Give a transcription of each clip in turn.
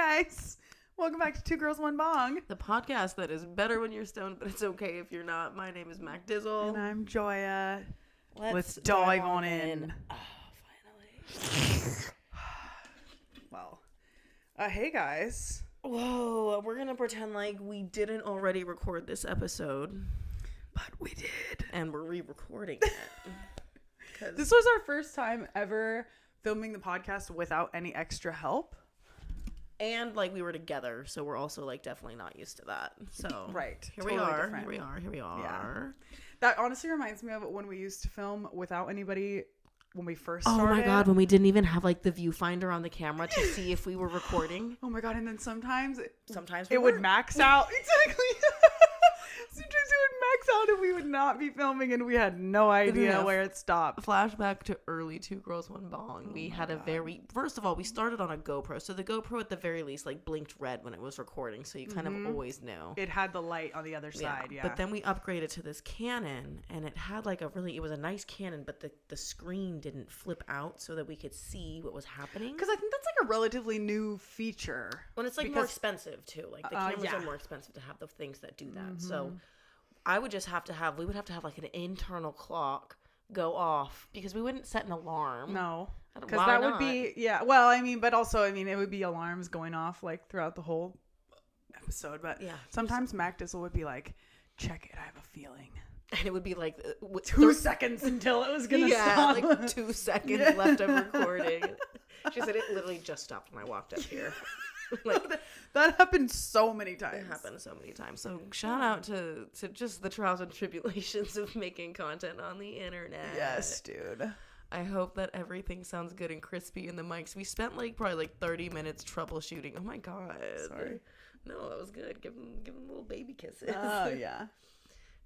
guys. Welcome back to Two Girls, One Bong. The podcast that is better when you're stoned, but it's okay if you're not. My name is MacDizzle. And I'm Joya. Let's dive on in. Oh, finally. Well, hey guys. Whoa, we're going to pretend like we didn't already record this episode. But we did. And we're re-recording it. This was our first time ever filming the podcast without any extra help. And like we were together, so we're also like definitely not used to that. So right. Here totally we are. Different. Here we are. Yeah. That honestly reminds me of when we used to film without anybody when we first started. Oh my god, when we didn't even have like the viewfinder on the camera to see if we were recording. Oh my god, and then sometimes it would max out. Exactly. Sometimes it would max out and we would not be filming and we had no idea where it stopped. Flashback to early Two Girls, One Bong. We had first of all, we started on a GoPro. So the GoPro at the very least like blinked red when it was recording. So you kind of always knew. It had the light on the other side, yeah. But then we upgraded to this Canon and it had like it was a nice Canon, but the screen didn't flip out so that we could see what was happening. Because I think that's like a relatively new feature. Well, it's like more expensive too. Like the cameras are more expensive to have the things that do that. So we would have to have like an internal clock go off because we wouldn't set an alarm. No, because that would be, well, it would be alarms going off like throughout the whole episode. But sometimes MacDizzle would be like, check it, I have a feeling. And it would be like 2 seconds until it was going to stop. Like 2 seconds left of recording. She said it literally just stopped when I walked up here. Like that happened so many times. It happened so many times. So shout out to just the trials and tribulations of making content on the internet. Yes, dude. I hope that everything sounds good and crispy in the mics. We spent probably 30 minutes troubleshooting. Oh my god. Sorry. No, that was good. Give them little baby kisses. Oh yeah.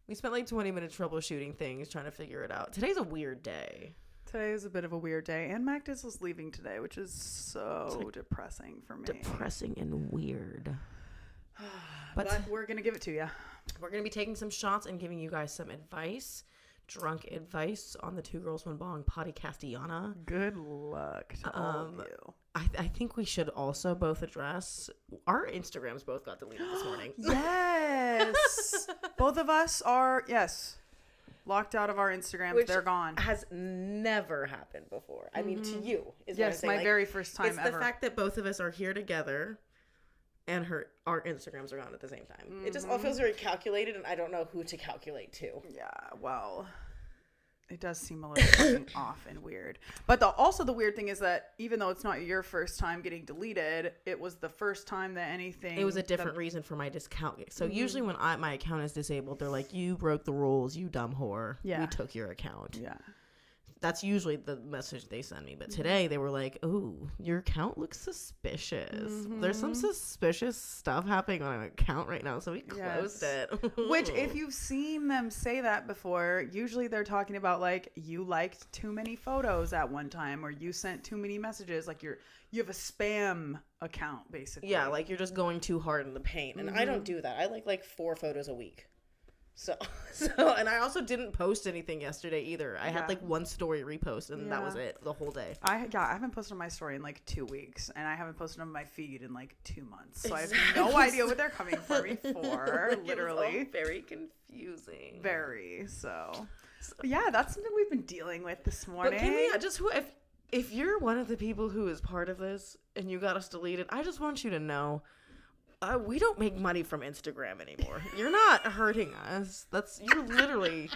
We spent 20 minutes troubleshooting things, trying to figure it out. Today's a weird day. Today is a bit of a weird day, and MacDizzle's leaving today, which is so depressing for me. Depressing and weird. But we're going to give it to you. We're going to be taking some shots and giving you guys some advice, drunk advice on the Two Girls, One Bong Podcastiana. Good luck to all of you. I think we should also both address our Instagrams both got deleted this morning. Yes. Both of us are, locked out of our Instagrams. Which they're gone. Has never happened before. I mean, to you is what I'm saying. My very first time ever. It's the fact that both of us are here together and our Instagrams are gone at the same time. It just all feels very calculated and I don't know who to calculate to. Yeah, well, it does seem a little fucking off and weird. But also the weird thing is that even though it's not your first time getting deleted, it was the first time that anything... It was a different reason for my discount. So usually when my account is disabled, they're like, you broke the rules, you dumb whore. Yeah. We took your account. Yeah. That's usually the message they send me. But today they were like, "Ooh, your account looks suspicious. There's some suspicious stuff happening on an account right now." So we closed it. Which, if you've seen them say that before, usually they're talking about like you liked too many photos at one time, or you sent too many messages. Like you have a spam account, basically. Yeah, like you're just going too hard in the paint. And I don't do that. I like 4 photos a week. So, and I also didn't post anything yesterday either. I had like 1 story repost and that was it the whole day. I haven't posted on my story in like 2 weeks and I haven't posted on my feed in like 2 months. So I have no idea what they're coming for me for, literally. It's all very confusing. Very, so. But yeah, that's something we've been dealing with this morning. But can we if you're one of the people who is part of this and you got us deleted, I just want you to know we don't make money from Instagram anymore. You're not hurting us. You're literally,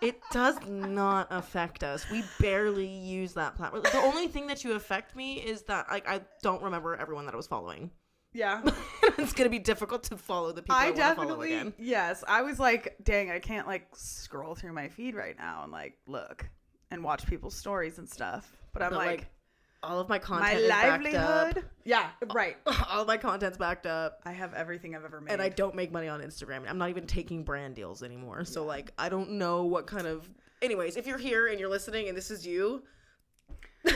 it does not affect us. We barely use that platform. The only thing that you affect me is that I don't remember everyone that I was following. Yeah. It's going to be difficult to follow the people I want to follow again. Yes. I was like, dang, I can't like scroll through my feed right now and like look and watch people's stories and stuff. But I'm like all of my content is backed up. Yeah, right. All of my content's backed up. I have everything I've ever made. And I don't make money on Instagram. I'm not even taking brand deals anymore. So, I don't know what kind of... Anyways, if you're here and you're listening and this is you, I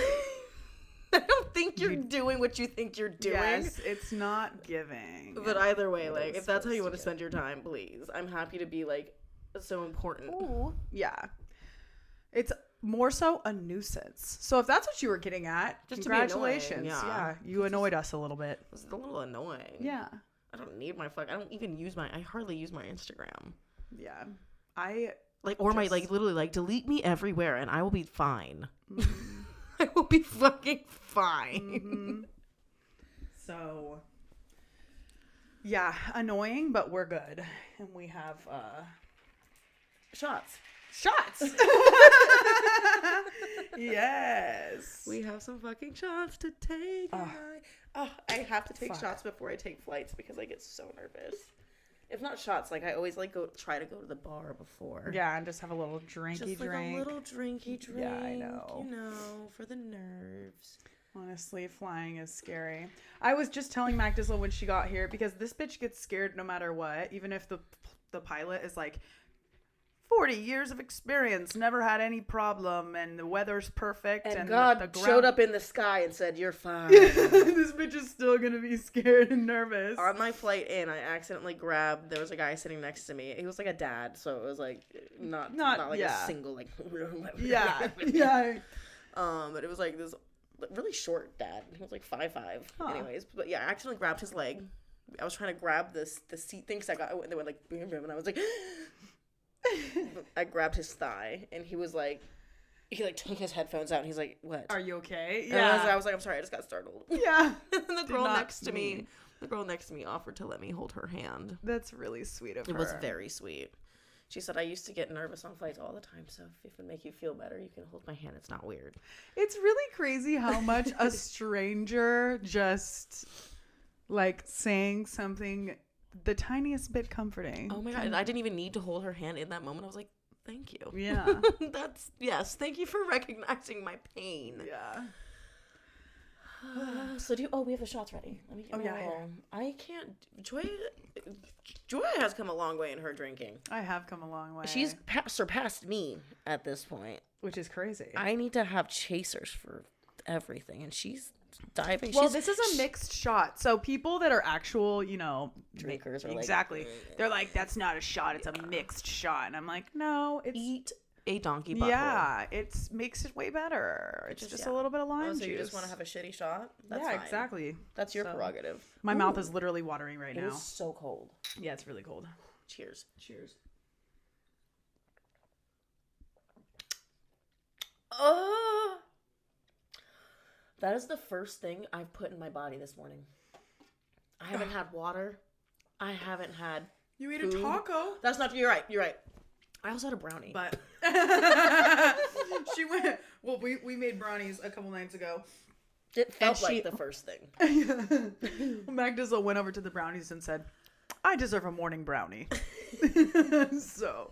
don't think you're doing what you think you're doing. Yes, it's not giving. But either way, if that's how you want to spend your time, please. I'm happy to be, so important. Ooh, yeah. more so a nuisance. So if that's what you were getting at, Just to be annoying, congratulations. yeah. You annoyed us a little bit. It was a little annoying. Yeah. I don't need my I don't even use I hardly use my Instagram. Yeah. Literally delete me everywhere and I will be fine. I will be fucking fine. Mm-hmm. So yeah, annoying, but we're good. And we have Shots. Yes. We have some fucking shots to take. I have to take shots before I take flights because I get so nervous. If not shots, I always try to go to the bar before. Yeah, and just have a little drinky drink. A little drinky drink. Yeah, I know. For the nerves. Honestly, flying is scary. I was just telling MacDizzle when she got here, because this bitch gets scared no matter what, even if the pilot is like 40 years of experience, never had any problem, and the weather's perfect. And God showed up in the sky and said, "You're fine." This bitch is still going to be scared and nervous. On my flight in, I accidentally grabbed, there was a guy sitting next to me. He was like a dad, so it was like not like a single like. Yeah. But it was like this really short dad. He was like 5'5". Anyways, but yeah, I accidentally grabbed his leg. I was trying to grab the seat thing because they went like boom, boom, and I was like. I grabbed his thigh and he took his headphones out and he's like, "What? Are you okay?" Yeah. I was like, "I'm sorry, I just got startled." Yeah. And the girl next to me offered to let me hold her hand. That's really sweet of her. It was very sweet. She said, "I used to get nervous on flights all the time, so if it would make you feel better, you can hold my hand. It's not weird." It's really crazy how much a stranger just like saying something the tiniest bit comforting. Oh my God. I didn't even need to hold her hand in that moment. I was like, "Thank you." Yeah. Thank you for recognizing my pain. Yeah. We have the shots ready. Let me get I can't. Joya has come a long way in her drinking. I have come a long way. She's surpassed me at this point. Which is crazy. I need to have chasers for everything, and she's diving. Well, this is a mixed shot. So people that are actual, drinkers are exactly. They're like, "That's not a shot. It's a mixed shot." And I'm like, "No, it's eat a donkey butthole." Yeah, it makes it way better. It's just a little bit of lime juice. So you just want to have a shitty shot? That's fine. Exactly. That's your prerogative. My mouth is literally watering right now. It is so cold. Yeah, it's really cold. Cheers. That is the first thing I've put in my body this morning. I haven't had water. I haven't had You ate food. a taco. That's not. You're right. I also had a brownie. But she went. Well, we made brownies a couple nights ago. It felt like the first thing. MacDizzle went over to the brownies and said, "I deserve a morning brownie." So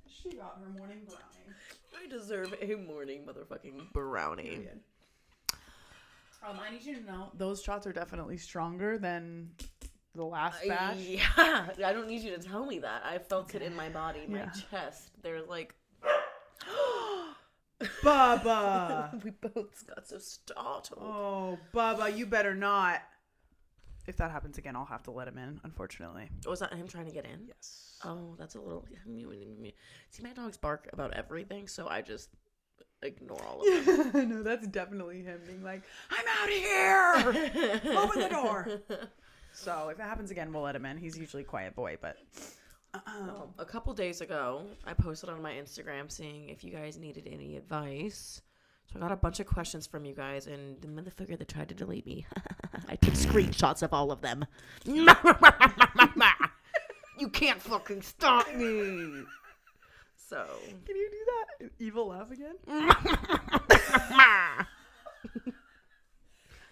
she got her morning brownie. I deserve a morning motherfucking brownie. I need you to know those shots are definitely stronger than the last batch. Yeah, I don't need you to tell me that. I felt it in my body, my chest. They're like, Bubba. We both got so startled. Oh, Bubba, you better not. If that happens again, I'll have to let him in, unfortunately. Was that him trying to get in? Yes. Oh, that's a little... See, my dogs bark about everything, so I just ignore all of them. No, that's definitely him being like, "I'm out here! Open the door!" So if it happens again, we'll let him in. He's usually a quiet boy, but... A couple days ago, I posted on my Instagram saying if you guys needed any advice. So I got a bunch of questions from you guys, and the motherfucker that tried to delete me, I took screenshots of all of them. You can't fucking stop me. So. Can you do that evil laugh again?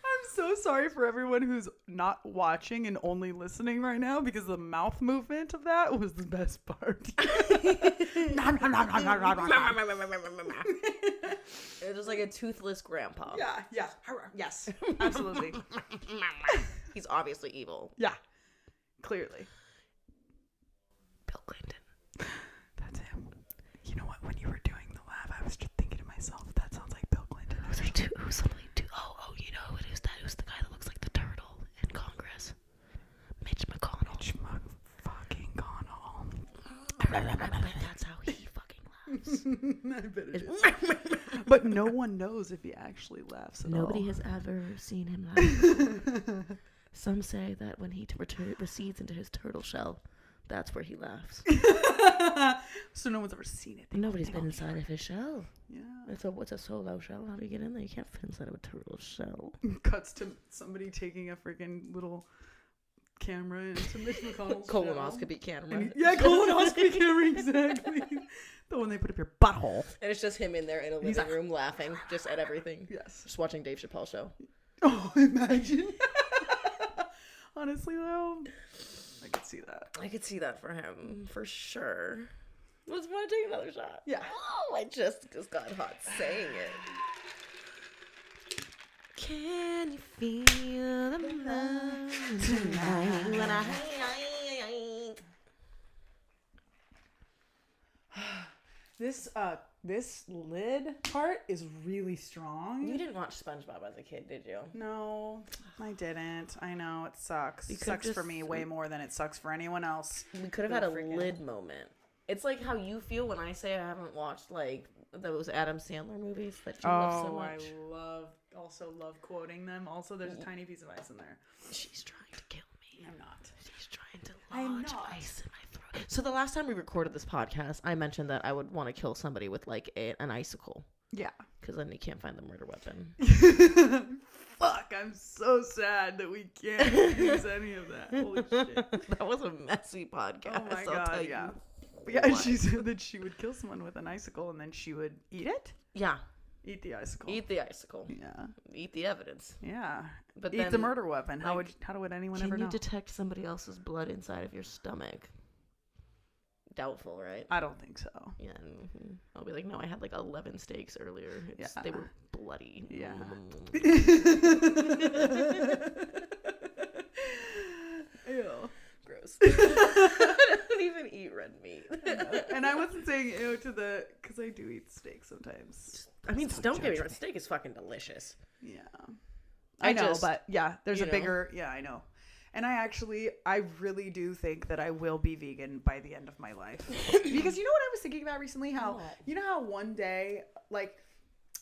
I'm so sorry for everyone who's not watching and only listening right now, because the mouth movement of that was the best part. It was like a toothless grandpa. Yeah. Yes, absolutely. He's obviously evil. Yeah, clearly. Bill Clinton. That's him. You know what? When you were doing the laugh, I was just thinking to myself, that sounds like Bill Clinton. Who's you know who it is? That who's the guy that looks like the turtle in Congress? Mitch McConnell. Mitch fucking Connell. That's how he fucking laughs. I bet it is. But no one knows if he actually laughs at Nobody all. has ever seen him laugh. Some say that when he recedes into his turtle shell, that's where he laughs. So no one's ever seen it. Nobody's been inside of his shell. Yeah. It's a solo shell. How do you get in there? You can't fit inside of a turtle shell. Cuts to somebody taking a freaking little camera into Mitch McConnell's Colonoscopy camera. Yeah, colonoscopy camera, exactly. The one they put up your butthole. And it's just him in there in a living room laughing just at everything. Yes. Just watching Dave Chappelle's show. Oh, imagine. Honestly, though, I could see that. I could see that for him, for sure. Let's want to take another shot. Yeah. Oh, I just got hot saying it. Can you feel the love tonight when I... This lid part is really strong. You didn't watch SpongeBob as a kid, did you? No, I didn't. I know, it sucks. You It sucks could've for me way more than it sucks for anyone else. We could have had a lid moment. It's like how you feel when I say I haven't watched, like, those Adam Sandler movies that you love so much. I love quoting them. Also, there's a tiny piece of ice in there. She's trying to kill me. I'm not. She's trying to I'm lodge not. ice in my throat. So the last time we recorded this podcast, I mentioned that I would want to kill somebody with, like, an icicle. Yeah. Because then you can't find the murder weapon. Fuck, I'm so sad that we can't use any of that. Holy shit. That was a messy podcast. Oh my I'll God, tell yeah. you. Yeah, she said that she would kill someone with an icicle and then she would eat it? Yeah. Eat the icicle. Eat the icicle. Yeah. Eat the evidence. Yeah. But eat then, the murder weapon. How like, would anyone ever know? Can you detect somebody else's blood inside of your stomach? Doubtful, right? I don't think so. Yeah. I'll be like, no, I had like 11 steaks earlier. They were bloody. Yeah. Ew. Gross. I don't even eat red meat. And I wasn't saying ew because I do eat steak sometimes. I mean, don't get me wrong. Steak is fucking delicious. Yeah. I know, but yeah, there's a know. bigger, yeah, I know. And I really do think that I will be vegan by the end of my life. Because you know what I was thinking about recently? You know how one day, like,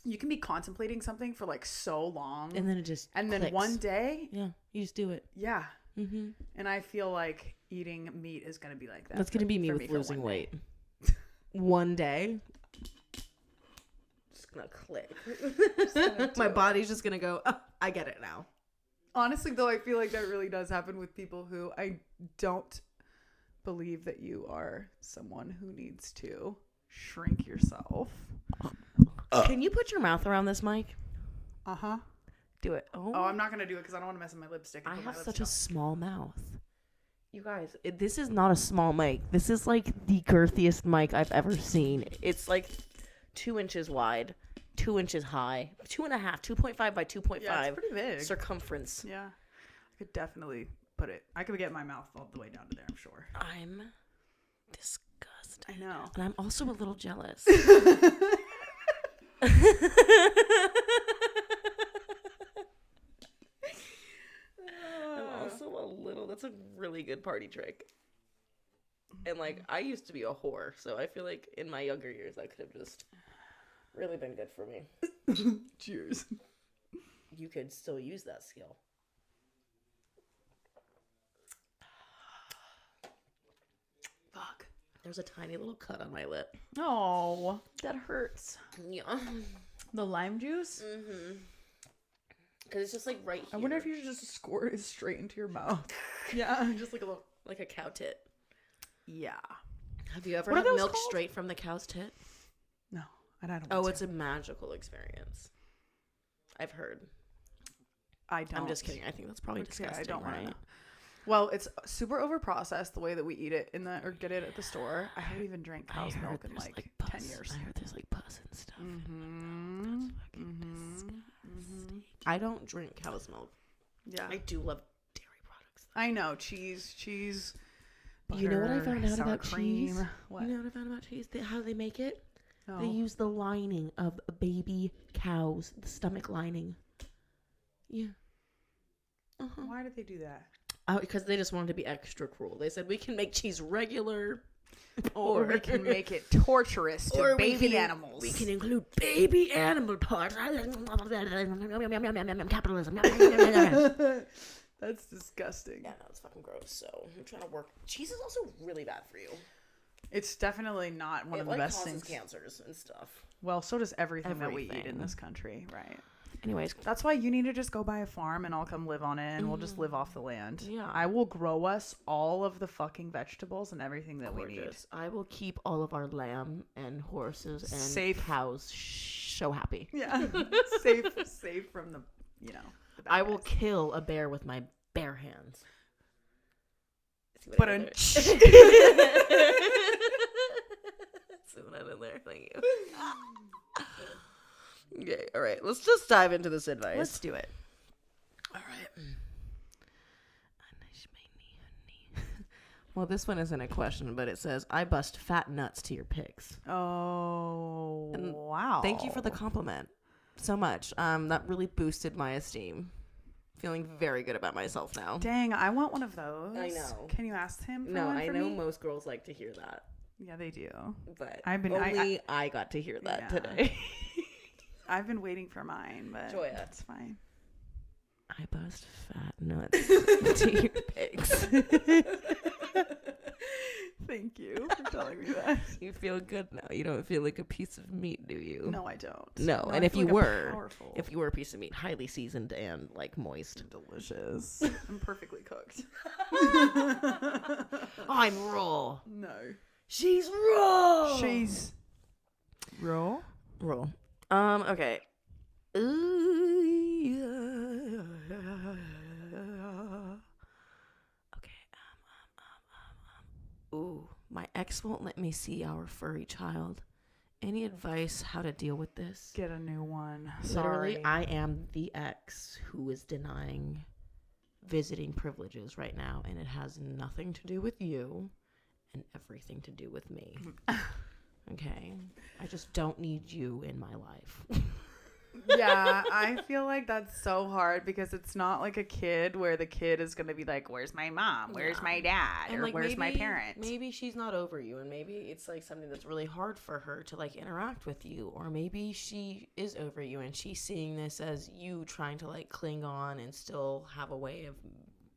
you can be contemplating something for like so long. And then it just And clicks. then one day. Yeah, you just do it. Yeah. Mm-hmm. And I feel like eating meat is going to be like that. That's going to be me with losing weight. One day. Just going to click. My body's just going to go, oh, I get it now. Honestly, though, I feel like that really does happen with people who I don't believe that you are someone who needs to shrink yourself. Can you put your mouth around this mic? Uh-huh. Do it. Oh, I'm not going to do it because I don't want to mess with my lipstick. I have such a small mouth. You guys, this is not a small mic. This is like the girthiest mic I've ever seen. It's like 2 inches wide, 2 inches high, 2.5, 2.5 by 2.5. Yeah, it's pretty big. Circumference. Yeah. I could definitely put it. I could get my mouth all the way down to there, I'm sure. I'm disgusted. I know. And I'm also a little jealous. I'm also a little. That's a really good party trick. And like, I used to be a whore, so I feel like in my younger years, that could have just really been good for me. Cheers. You could still use that skill. Fuck. There's a tiny little cut on my lip. Oh, that hurts. Yeah. The lime juice? Mm-hmm. Because it's just like right here. I wonder if you should just squirt it straight into your mouth. Yeah, just like a little. Like a cow tit. Yeah. Have you ever What had are those milk called? straight from the cow's tit? No, I don't. Oh, it's a magical experience. I've heard. I don't. I'm just kidding. I think that's probably disgusting. I don't want right? to. Well, it's super overprocessed the way that we eat it or get it at the store. I haven't even drank cow's milk in like 10 years. I heard there's like pus and stuff. Mm-hmm. I don't drink cow's milk. Yeah. I do love dairy products. I know. Cheese. Butter, You know what I found out sour about cream. cheese? What? You know what I found about cheese? How they make it? No. They use the lining of baby cows, the stomach lining. Yeah. Uh-huh. Why did they do that? Because they just wanted to be extra cruel. They said, we can make cheese regular. Or we can make it torturous to baby animals. We can include baby animal parts. Capitalism. That's disgusting. Yeah, no, it's fucking gross. So I'm trying to work. Cheese is also really bad for you. It's definitely not one of the best things. It causes cancers and stuff. Well, so does everything that we eat in this country, right? Anyways, that's why you need to just go buy a farm and I'll come live on it and we'll just live off the land. Yeah. I will grow us all of the fucking vegetables and everything that we need. I will keep all of our lamb and horses and safe cows so happy. Yeah. safe from the, the I will kill a bear with my bare hands. Put in. See what I did there? Thank you. Okay, all right. Let's just dive into this advice. Let's do it. All right. Well, this one isn't a question, but it says, I bust fat nuts to your pics. Oh, and wow. Thank you for the compliment so much. That really boosted my esteem. Feeling very good about myself now. Dang, I want one of those. I know. Can you ask him for No, one I for know me? most girls like to hear that. Yeah, they do. But I got to hear that today. I've been waiting for mine, but Joya. That's fine. I bust fat nuts to your pics. Thank you for telling me that. You feel good now. You don't feel like a piece of meat, do you? No, I don't. No, and if you were a piece of meat, highly seasoned and like moist. Delicious. I'm perfectly cooked. I'm raw. No. She's raw. She's raw? Raw. Okay. Ooh, my ex won't let me see our furry child. Any advice how to deal with this? Get a new one. Literally, Sorry. I am the ex who is denying visiting privileges right now, and it has nothing to do with you and everything to do with me. Okay? I just don't need you in my life. Yeah, I feel like that's so hard because it's not like a kid where the kid is going to be like, where's my mom? Where's my dad? And or like, where's my parent? Maybe she's not over you, and maybe it's like something that's really hard for her to like interact with you, or maybe she is over you and she's seeing this as you trying to like cling on and still have a way of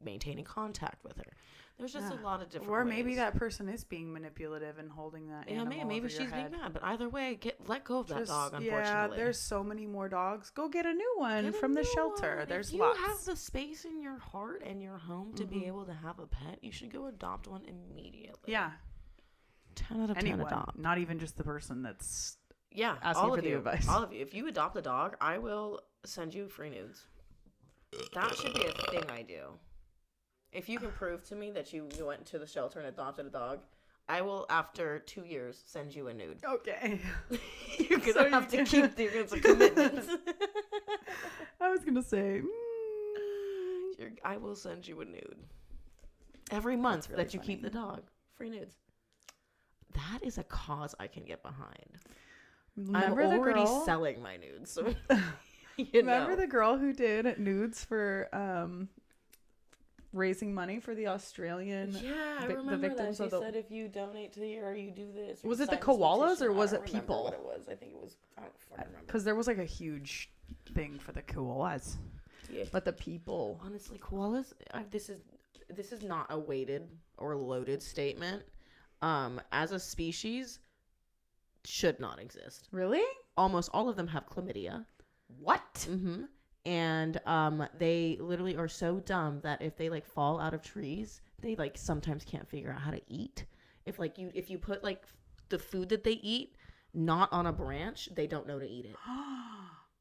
maintaining contact with her. There's just a lot of different Or ways. maybe that person is being manipulative and holding that animal maybe over she's your head. being mad, but either way, let go of that dog, unfortunately. Yeah, there's so many more dogs. Go get a new one from the shelter. There's lots. If you have the space in your heart and your home to be able to have a pet, you should go adopt one immediately. Yeah. 10 out of 10 adopt. Not even just the person that's asking all for the advice. All of you. If you adopt a dog, I will send you free nudes. That should be a thing I do. If you can prove to me that you went to the shelter and adopted a dog, I will, after 2 years, send you a nude. Okay. You're going to have to keep the commitments. I was going to say, I will send you a nude. Every month that you keep the dog. Free nudes. That is a cause I can get behind. Remember I'm the already girl? selling my nudes. So Remember the girl who did nudes for raising money for the Australian I remember the victims that. of She said if you donate to the or you do this. Was it the koalas or was it people? What it was. I think it was. I don't remember. Because there was like a huge thing for the koalas. Yeah. But the people. Honestly, koalas. This is not a weighted or loaded statement. As a species, should not exist. Really? Almost all of them have chlamydia. What? Mm-hmm. And they literally are so dumb that if they like fall out of trees, they like sometimes can't figure out how to eat. If you put like the food that they eat not on a branch, they don't know to eat it.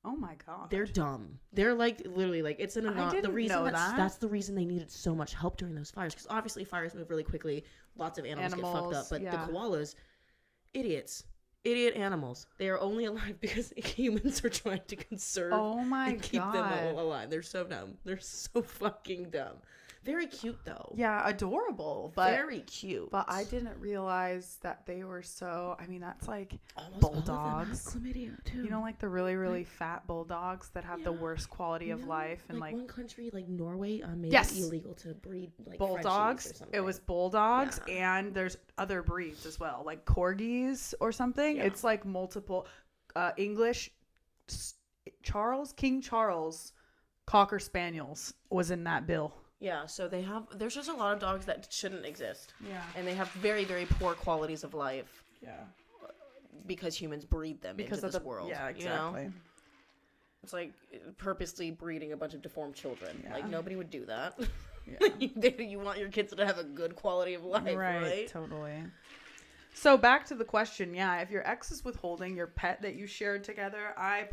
Oh my god. They're dumb. They're like literally like it's in a not the reason that's the reason they needed so much help during those fires, because obviously fires move really quickly. Lots of animals get fucked up, but the koalas, Idiot animals. They are only alive because humans are trying to conserve and keep them all alive. They're so dumb. They're so fucking dumb. Very cute though. Yeah, adorable, but very cute. But I didn't realize that they were so. I mean, that's like almost bulldogs. Chlamydia too. You know, like the really, really fat bulldogs that have the worst quality of life, and like one country, like Norway, made yes, it illegal to breed like bulldogs. Frenchies or something. It was bulldogs, and there's other breeds as well, like corgis or something. Yeah. It's like multiple English. King Charles Cocker Spaniels was in that bill. Yeah, so there's just a lot of dogs that shouldn't exist. Yeah. And they have very, very poor qualities of life. Yeah. Because humans breed them into this world. Yeah, exactly. You know? It's like purposely breeding a bunch of deformed children. Yeah. Like, nobody would do that. Yeah. You want your kids to have a good quality of life, right? Totally. So back to the question, if your ex is withholding your pet that you shared together, I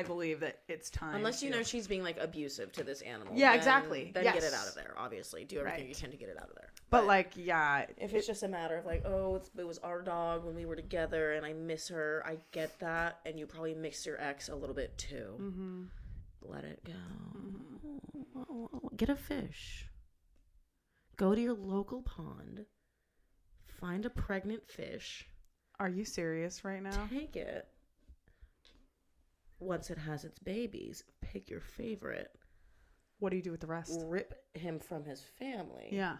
believe that it's time. Unless you know she's being like abusive to this animal. Yeah, exactly. Then get it out of there, obviously. Do everything you can to get it out of there. But like, if it's just a matter of like, oh, it was our dog when we were together and I miss her, I get that. And you probably miss your ex a little bit too. Mm-hmm. Let it go. Mm-hmm. Get a fish. Go to your local pond. Find a pregnant fish. Are you serious right now? Take it. Once it has its babies, pick your favorite. What do you do with the rest? Rip him from his family. Yeah.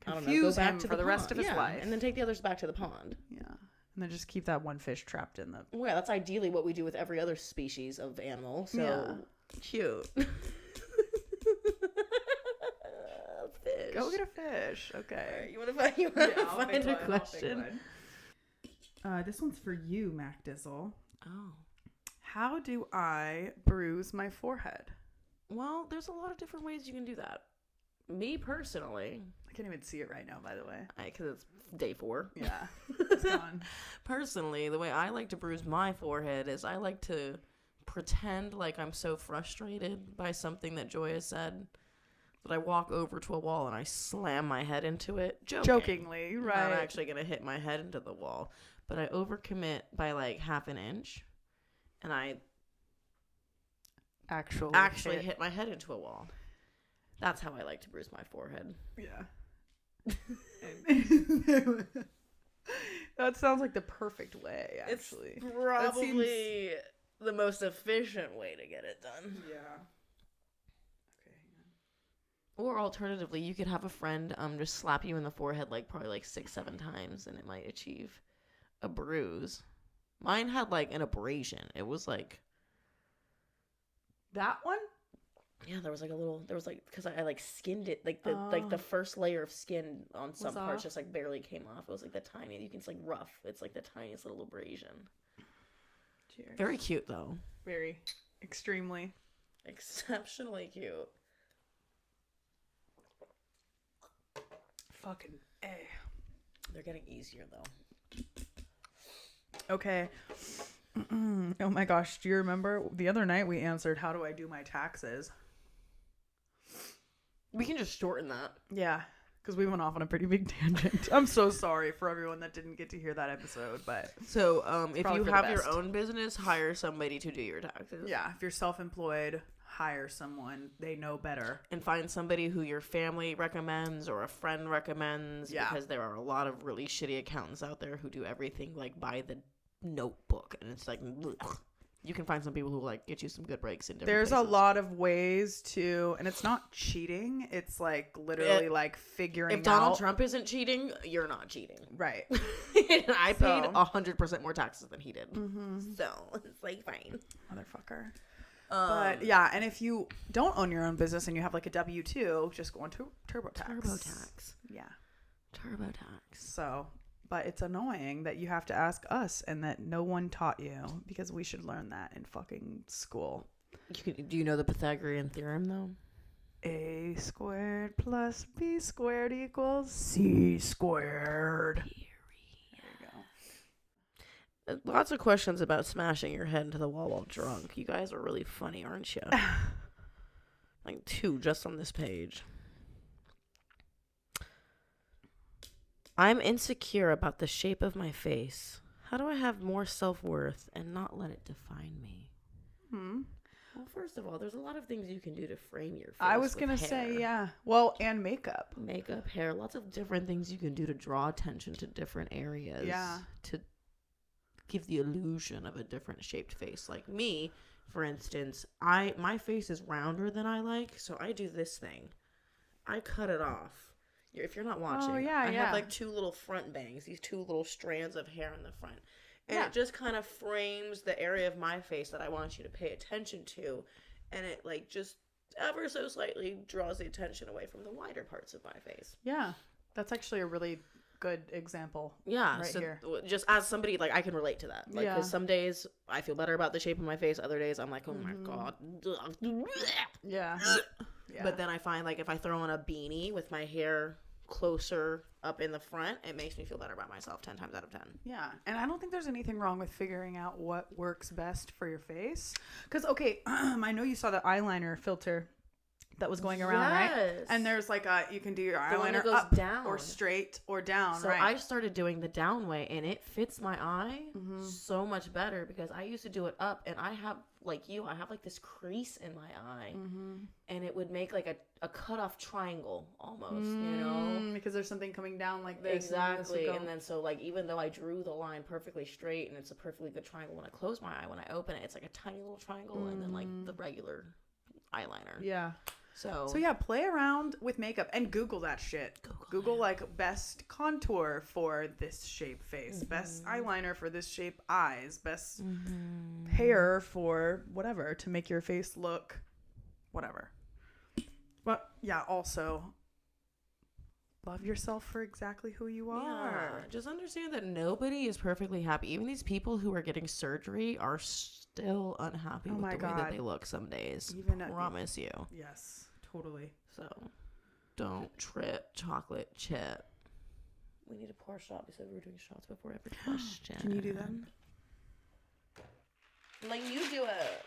Confuse him for the rest of his life. And then take the others back to the pond. Yeah. And then just keep that one fish trapped in the... Well, yeah, that's ideally what we do with every other species of animal. So, cute. Fish. Go get a fish. Okay. Right, you want to find a question? This one's for you, MacDizzle. Oh. How do I bruise my forehead? Well, there's a lot of different ways you can do that. Me personally, I can't even see it right now, by the way. Because it's day 4. Yeah, it's gone. Personally, the way I like to bruise my forehead is I like to pretend like I'm so frustrated by something that Joya said that I walk over to a wall and I slam my head into it. Jokingly, right? I'm not actually gonna hit my head into the wall, but I overcommit by like half an inch, and I actually hit my head into a wall. That's how I like to bruise my forehead. Yeah. That sounds like the perfect way, actually. It's probably the most efficient way to get it done. Yeah. Okay, hang on. Or alternatively, you could have a friend just slap you in the forehead probably 6-7 times, and it might achieve a bruise. Mine had an abrasion. It was that one? Yeah, there was because I skinned it, the first layer of skin on some parts just barely came off. It was the tiny, you can see rough. It's the tiniest little abrasion. Cheers. Very cute though. Very. Extremely. Exceptionally cute. Fucking A. They're getting easier though. Okay. Oh my gosh, do you remember the other night we answered how do I do my taxes? We can just shorten that. Yeah, because we went off on a pretty big tangent. I'm so sorry for everyone that didn't get to hear that episode, but so if you have your own business, hire somebody to do your taxes. Yeah, if you're self-employed, hire someone. They know better. And find somebody who your family recommends or a friend recommends, because there are a lot of really shitty accountants out there who do everything by the notebook, and it's ugh. You can find some people who get you some good breaks in different There's places. A lot of ways to, and it's not cheating. It's literally figuring out. If Donald Trump isn't cheating, you're not cheating. Right. I paid 100% more taxes than he did. Mm-hmm. So it's fine. Motherfucker. But yeah, and if you don't own your own business and you have a W-2, just go into TurboTax. TurboTax. Yeah. TurboTax. So, but it's annoying that you have to ask us and that no one taught you, because we should learn that in fucking school. Do you know the Pythagorean theorem though? A squared plus B squared equals C squared. There you go. Lots of questions about smashing your head into the wall while drunk. You guys are really funny, aren't you? 2 just on this page. I'm insecure about the shape of my face. How do I have more self-worth and not let it define me? Well, first of all, there's a lot of things you can do to frame your face. I was going to say, yeah. Well, and makeup. Makeup, hair, lots of different things you can do to draw attention to different areas. Yeah. To give the illusion of a different shaped face. Like me, for instance, my face is rounder than I like, so I do this thing. I cut it off. If you're not watching, I have like 2 little front bangs, these 2 little strands of hair in the front. And it just kind of frames the area of my face that I want you to pay attention to. And it like just ever so slightly draws the attention away from the wider parts of my face. Yeah. That's actually a really good example. Yeah. Right so here. Just as somebody, like I can relate to that. Like, because some days I feel better about the shape of my face. Other days I'm like, oh my God. Yeah. But then I find like if I throw on a beanie with my hair closer up in the front, it makes me feel better about myself 10 times out of 10. Yeah. And I don't think there's anything wrong with figuring out what works best for your face. Because, okay, I know you saw the eyeliner filter that was going around, right? And there's like you can do your eyeliner goes up down. or straight or down, so right? I started doing the down way, and it fits my eye so much better because I used to do it up, and I have, like you, I have like this crease in my eye, and it would make like a cut-off triangle almost, you know? Because there's something coming down like this. Exactly. And then so like even though I drew the line perfectly straight, and it's a perfectly good triangle when I close my eye, when I open it, it's like a tiny little triangle, and then like the regular eyeliner. Yeah. So yeah, play around with makeup and Google that shit. Google like best contour for this shape face, best eyeliner for this shape eyes, best hair for whatever to make your face look whatever. But yeah, also love yourself for exactly who you are. Yeah, just understand that nobody is perfectly happy. Even these people who are getting surgery are still unhappy with the way that they look some days. I promise you. Yes. Totally. So, don't trip, chocolate chip. We need to pour a shot. We said we were doing shots before every question. Can you do that? Like, you do it.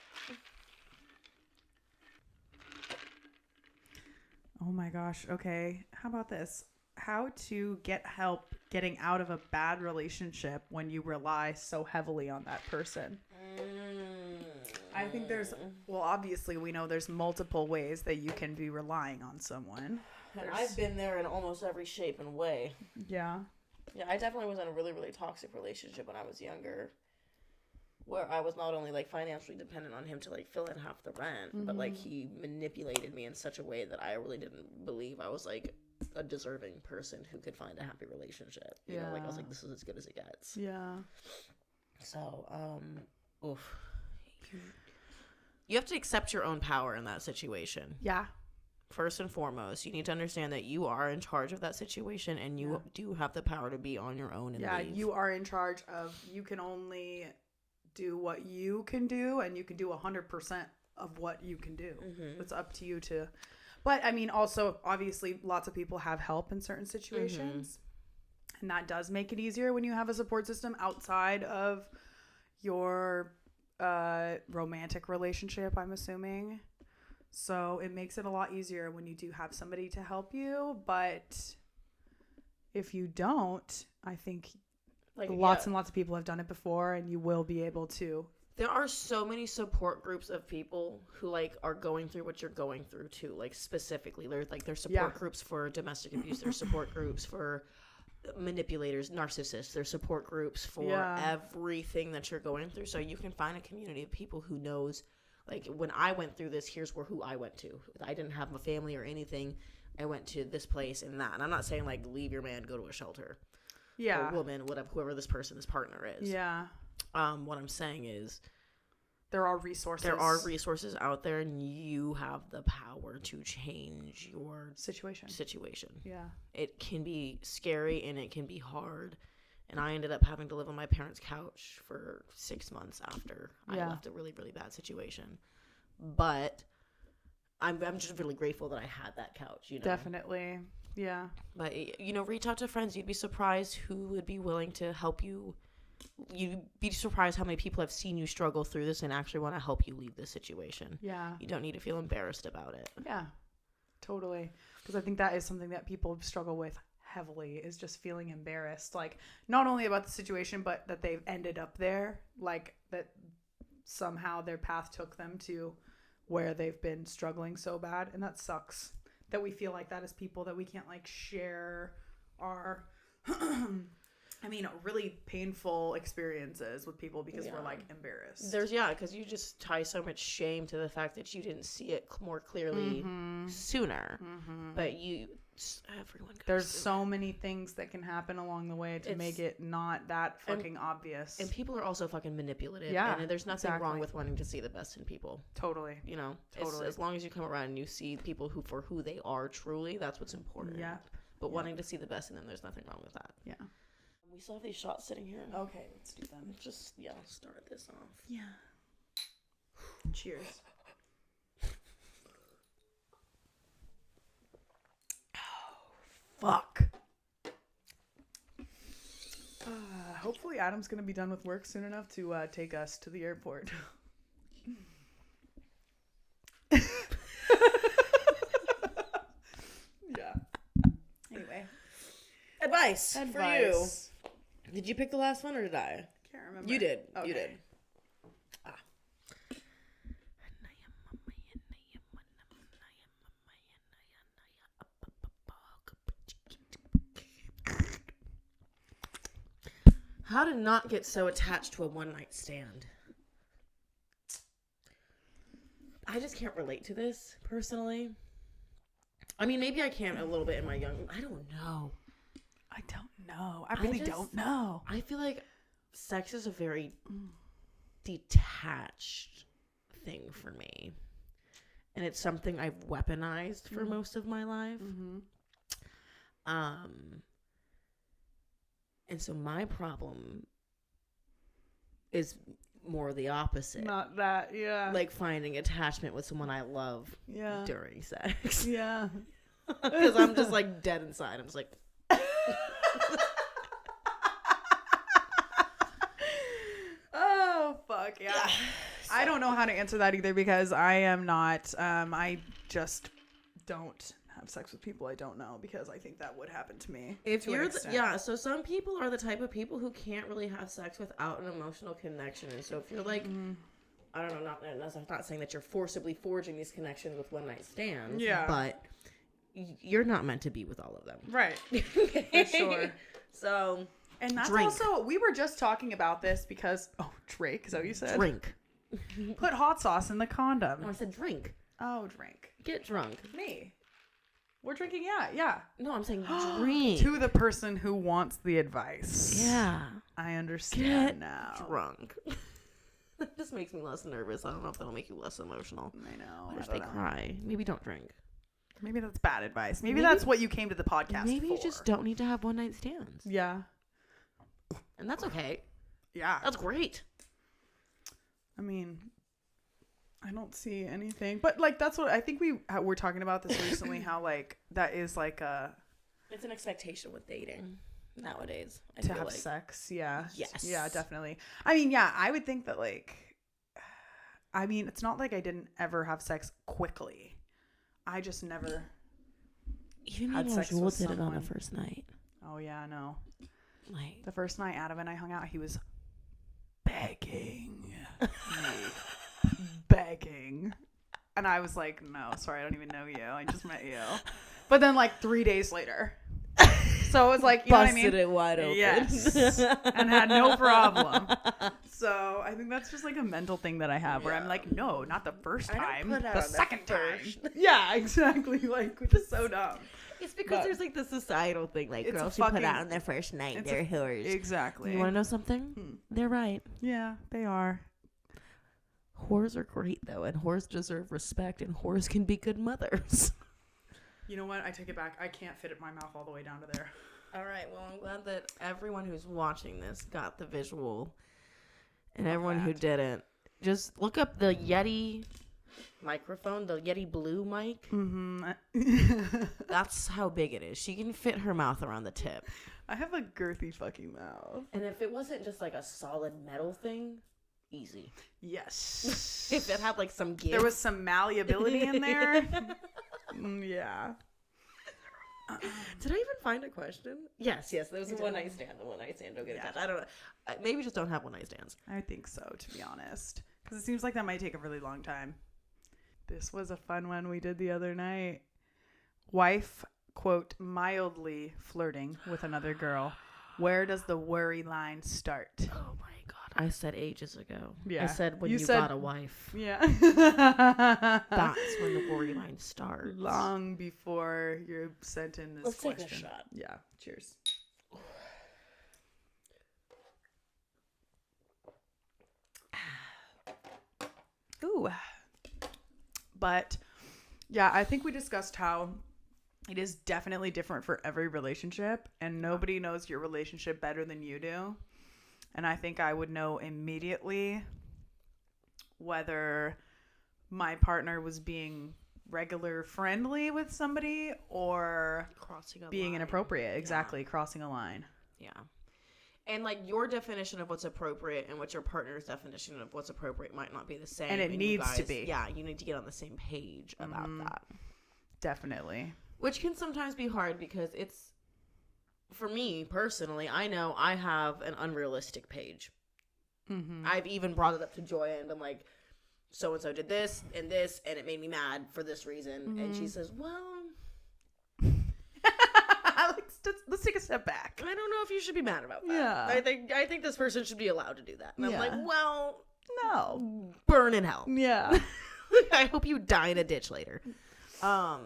Oh my gosh. Okay. How about this? How to get help getting out of a bad relationship when you rely so heavily on that person. I think obviously we know there's multiple ways that you can be relying on someone. And I've been there in almost every shape and way. Yeah. Yeah, I definitely was in a really, really toxic relationship when I was younger, where I was not only like financially dependent on him to like fill in half the rent, but like he manipulated me in such a way that I really didn't believe I was like a deserving person who could find a happy relationship. You know, like I was like, this is as good as it gets. Yeah. So, you have to accept your own power in that situation. Yeah. First and foremost, you need to understand that you are in charge of that situation, and you do have the power to be on your own and leave. You are in charge of, you can only do what you can do, and you can do 100% of what you can do. It's up to you to, but I mean, also, obviously, lots of people have help in certain situations, and that does make it easier when you have a support system outside of your romantic relationship, I'm assuming. So it makes it a lot easier when you do have somebody to help you. But if you don't, I think lots and lots of people have done it before, and you will be able to. There are so many support groups of people who like are going through what you're going through too. Like specifically, there's support groups for domestic abuse. There's support groups for manipulators, narcissists. There's support groups for everything that you're going through. So you can find a community of people who knows. Like, when I went through this, here's who I went to. I didn't have a family or anything. I went to this place and that. And I'm not saying, like, leave your man, go to a shelter. Yeah. Or woman, whoever this partner is. Yeah. What I'm saying is, there are resources. There are resources out there, and you have the power to change your situation. Yeah. It can be scary, and it can be hard. And I ended up having to live on my parents' couch for 6 months after I left a really, really bad situation. But I'm just really grateful that I had that couch, you know. Definitely. Yeah. But, you know, reach out to friends. You'd be surprised who would be willing to help you. You'd be surprised how many people have seen you struggle through this and actually want to help you leave this situation. Yeah. You don't need to feel embarrassed about it. Yeah. Totally. Because I think that is something that people struggle with heavily, is just feeling embarrassed, like not only about the situation, but that they've ended up there, like that somehow their path took them to where they've been struggling so bad, and that sucks that we feel like that as people, that we can't like share our really painful experiences with people because we're like embarrassed. Because you just tie so much shame to the fact that you didn't see it more clearly sooner. But everyone goes There's through so many things that can happen along the way to make it not that fucking obvious. And people are also fucking manipulative. Yeah, and there's nothing wrong with wanting to see the best in people. Totally. You know, totally. As long as you come around and you see people for who they are truly, that's what's important. Yeah. But wanting to see the best in them, there's nothing wrong with that. Yeah. We still have these shots sitting here. Okay, let's do them. Just, start this off. Yeah. Cheers. Fuck. Hopefully Adam's going to be done with work soon enough to take us to the airport. Yeah. Anyway. Advice for you. Did you pick the last one or did I? Can't remember. You did. Okay. You did. How to not get so attached to a one-night stand. I just can't relate to this, personally. I mean, maybe I can a little bit in my young... I don't know. I don't know. I really don't know. I feel like sex is a very detached thing for me. And it's something I've weaponized for most of my life. And so my problem is more the opposite. Not that, yeah. Like finding attachment with someone I love during sex. Yeah. Because I'm just like dead inside. I'm just like... Oh, fuck, yeah. So. I don't know how to answer that either because I am not, I just don't have sex with people I don't know because I think that would happen to me. If you're so some people are the type of people who can't really have sex without an emotional connection. And so if you're like I don't know, I'm not saying that you're forcibly forging these connections with one night stands, but you're not meant to be with all of them. Right. For sure. So, and that's also, we were just talking about this because Drake, is that what you said? Drink. Put hot sauce in the condom. No, I said drink. Oh, drink. Get drunk. Me. We're drinking, yeah. No, I'm saying drink. To the person who wants the advice. Yeah. I understand now. Drunk. That just makes me less nervous. I don't know if that'll make you less emotional. I know. What if they cry? Maybe don't drink. Maybe that's bad advice. Maybe that's what you came to the podcast Maybe for. You just don't need to have one night stands. Yeah. And that's okay. Yeah. That's great. I mean, I don't see anything. But, like, that's what I think we're talking about this recently, how, like, that is, like, it's an expectation with dating nowadays. To have sex, yeah. Yes. Yeah, definitely. I mean, yeah, I would think that, like, I mean, it's not like I didn't ever have sex quickly. I just never had sex with someone. did it on the first night. Oh, yeah, I know. Like, the first night Adam and I hung out, he was begging me. Begging. And I was like, no, sorry, I don't even know you. I just met you. But then, like, 3 days later. So it was like, you know what I mean? Busted it wide open. Yes. And had no problem. So I think that's just like a mental thing that I have where I'm like, no, not the first time. The second time. Yeah, exactly. Like, which is so dumb. It's because there's like the societal thing. Like, girls who put out on their first night, they're whores. Exactly. You want to know something? They're right. Yeah, they are. Whores are great, though. And whores deserve respect. And whores can be good mothers. You know what? I take it back. I can't fit it my mouth all the way down to there. All right. Well, I'm glad that everyone who's watching this got the visual. And everyone who didn't, just look up the Yeti microphone, the Yeti Blue mic. Mm-hmm. That's how big it is. She can fit her mouth around the tip. I have a girthy fucking mouth. And if it wasn't just like a solid metal thing, easy. Yes. If it had like some give. There was some malleability in there. Yeah. Did I even find a question? Yes. There was a one night stand. The one night stand don't get attached. I don't know. Maybe just don't have one night stands. I think so, to be honest, because it seems like that might take a really long time. This was a fun one we did the other night. Wife, quote, mildly flirting with another girl. Where does the worry line start? Oh my God. I said ages ago. Yeah. I said when you got a wife. Yeah. That's when the worry line starts. Long before you're sent in this Let's question. take a shot. Yeah. Cheers. Ooh. But yeah, I think we discussed how it is definitely different for every relationship, and nobody knows your relationship better than you do. And I think I would know immediately whether my partner was being regular friendly with somebody or Crossing a being line. inappropriate. Exactly. Crossing a line. Yeah. And like your definition of what's appropriate and what your partner's definition of what's appropriate might not be the same. And it needs to be. Yeah, you need to get on the same page about that. Definitely. Which can sometimes be hard because it's, for me personally, I know I have an unrealistic page. Mm-hmm. I've even brought it up to Joya and been like, so-and-so did this, and it made me mad for this reason. Mm-hmm. And she says, well... Let's take a step back. I don't know if you should be mad about that. Yeah. I think this person should be allowed to do that. And I'm like, well... No. Burn in hell. Yeah. I hope you die in a ditch later. But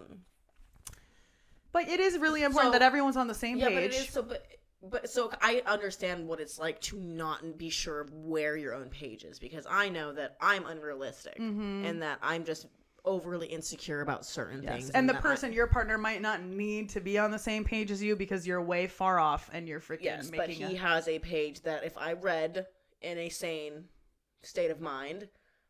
it is really important that everyone's on the same page. Yeah, but it is so I understand what it's like to not be sure of where your own page is, because I know that I'm unrealistic and that I'm just overly insecure about certain things. And the person, your partner, might not need to be on the same page as you because you're way far off and you're freaking but he has a page that if I read in a sane state of mind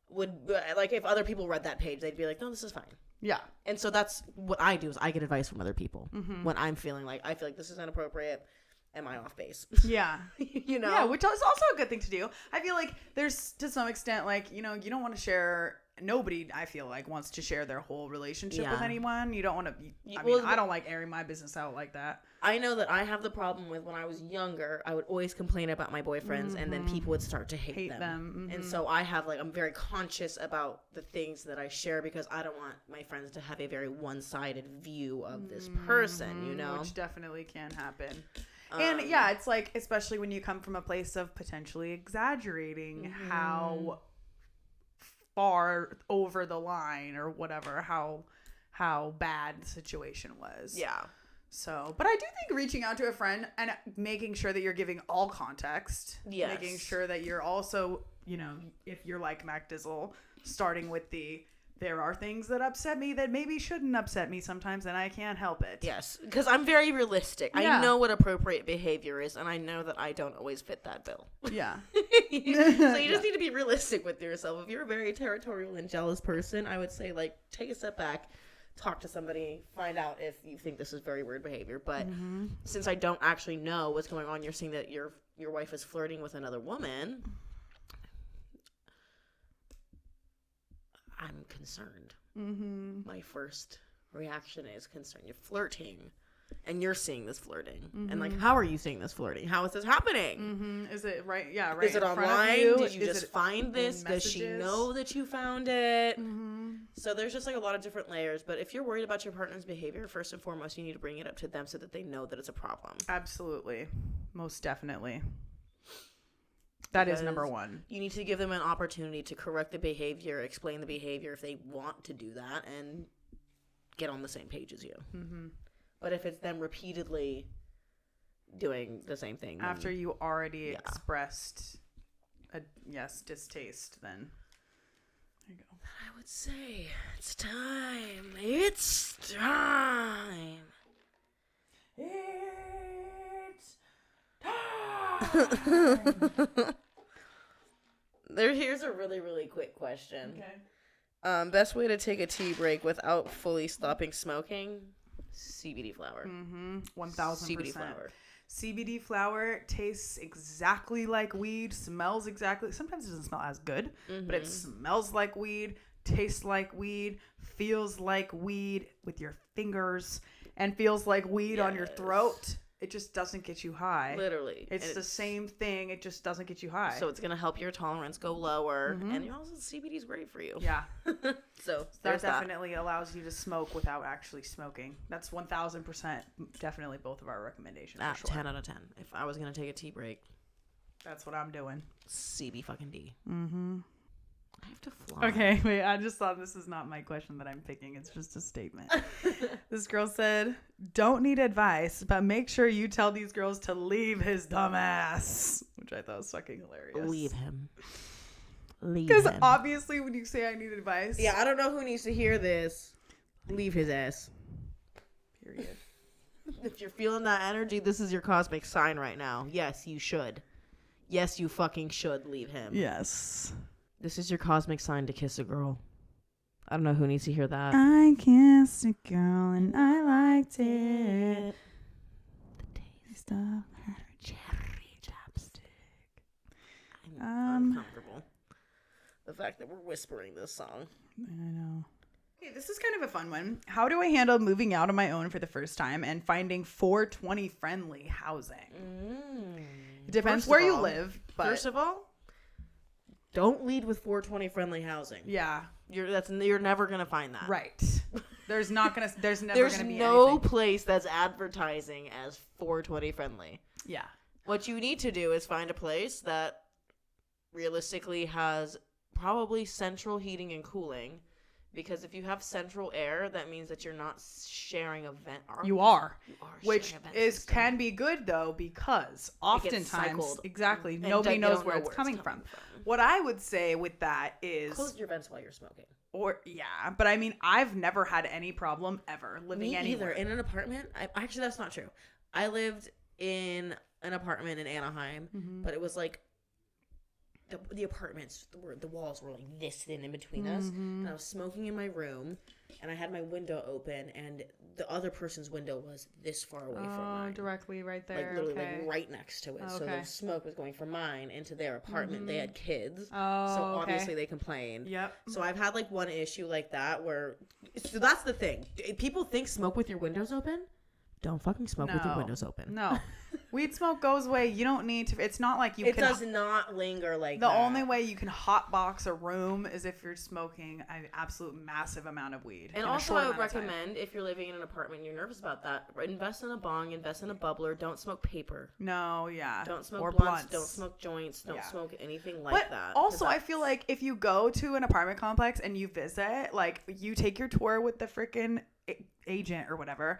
would, like, if other people read that page, they'd be like, no, this is fine. Yeah. And so that's what I do, is I get advice from other people when I feel like this is inappropriate. Am I off base? Yeah. You know? Yeah, which is also a good thing to do. I feel like there's, to some extent, like, you know, you don't want to share, nobody, I feel like, wants to share their whole relationship with anyone. You don't want to, I don't like airing my business out like that. I know that I have the problem with when I was younger, I would always complain about my boyfriends and then people would start to hate them. And so I'm very conscious about the things that I share because I don't want my friends to have a very one-sided view of this person, you know? Which definitely can happen. And yeah, it's like, especially when you come from a place of potentially exaggerating how far over the line or whatever, how bad the situation was. Yeah. So, but I do think reaching out to a friend and making sure that you're giving all context. Yes. Making sure that you're also, you know, if you're like MacDizzle, starting with there are things that upset me that maybe shouldn't upset me sometimes, and I can't help it. Yes, because I'm very realistic. Yeah. I know what appropriate behavior is, and I know that I don't always fit that bill. Yeah. So you just need to be realistic with yourself. If you're a very territorial and jealous person, I would say, like, take a step back, talk to somebody, find out if you think this is very weird behavior. But since I don't actually know what's going on, you're seeing that your wife is flirting with another woman, I'm concerned. My first reaction is concern. You're flirting, and you're seeing this flirting, and like, how are you seeing this flirting? How is this happening? Is it right? Yeah, right. Is it in front of online? you? Did you Is just it find this? in Does she messages? know that you found it? So there's just like a lot of different layers. But if you're worried about your partner's behavior, first and foremost, you need to bring it up to them so that they know that it's a problem. Absolutely, most definitely. That is number one. You need to give them an opportunity to correct the behavior, explain the behavior if they want to do that, and get on the same page as you. But if it's them repeatedly doing the same thing, After you already expressed distaste, then there you go. I would say it's time. It's time. It's time. Here's a really, really quick question. Okay. Best way to take a tea break without fully stopping smoking? CBD flower. 1000%. CBD flower. CBD flower tastes exactly like weed, smells exactly. Sometimes it doesn't smell as good, but it smells like weed, tastes like weed, feels like weed with your fingers, and feels like weed on your throat. it just doesn't get you high. Literally. It's the same thing. It just doesn't get you high. So it's going to help your tolerance go lower. And also CBD is great for you. Yeah. So that definitely allows you to smoke without actually smoking. That's 1,000% definitely both of our recommendations. 10 out of 10. If I was going to take a tea break. That's what I'm doing. CB fucking D. Mm-hmm. I have to fly. Okay, wait. I just thought this is not my question that I'm picking. It's just a statement. This girl said, don't need advice, but make sure you tell these girls to leave his dumb ass. Which I thought was fucking hilarious. Leave him. Leave him. Because obviously when you say I need advice. Yeah, I don't know who needs to hear this. Leave his ass. Period. If you're feeling that energy, this is your cosmic sign right now. Yes, you should. Yes, you fucking should leave him. Yes. This is your cosmic sign to kiss a girl. I don't know who needs to hear that. I kissed a girl and I liked it. The taste of her cherry chapstick. I'm uncomfortable. The fact that we're whispering this song. I know. Okay, this is kind of a fun one. How do I handle moving out on my own for the first time and finding 420 friendly housing? It depends where you live. But first of all, don't lead with 420 friendly housing. Yeah. You're never gonna find that. Right. There's never gonna be no anything. place that's advertising as 420 friendly. Yeah. What you need to do is find a place that realistically has probably central heating and cooling. Because if you have central air, that means that you're not sharing a vent. You are which sharing a vent can be good though, because oftentimes exactly nobody knows where it's coming from. What I would say with that is close your vents while you're smoking. Or but I mean, I've never had any problem ever living anywhere. Either in an apartment. Actually, that's not true. I lived in an apartment in Anaheim, but it was like the apartments, the walls were like this thin in between us, and I was smoking in my room, and I had my window open, and the other person's window was this far away from mine. Directly right there. Like literally like right next to it. So the smoke was going from mine into their apartment. They had kids. So obviously they complained. Yep. So I've had like one issue like that where, so that's the thing. People think smoke with your windows open. Don't fucking smoke with your windows open. No. Weed smoke goes away. You don't need to. It's not like It does not linger like that. The only way you can hotbox a room is if you're smoking an absolute massive amount of weed. And also I would recommend, if you're living in an apartment and you're nervous about that, invest in a bong, invest in a bubbler. Don't smoke paper. No, yeah. Don't smoke or blunts. Don't smoke joints. Don't smoke anything like that. Also, I feel like if you go to an apartment complex and you visit, like you take your tour with the freaking agent or whatever,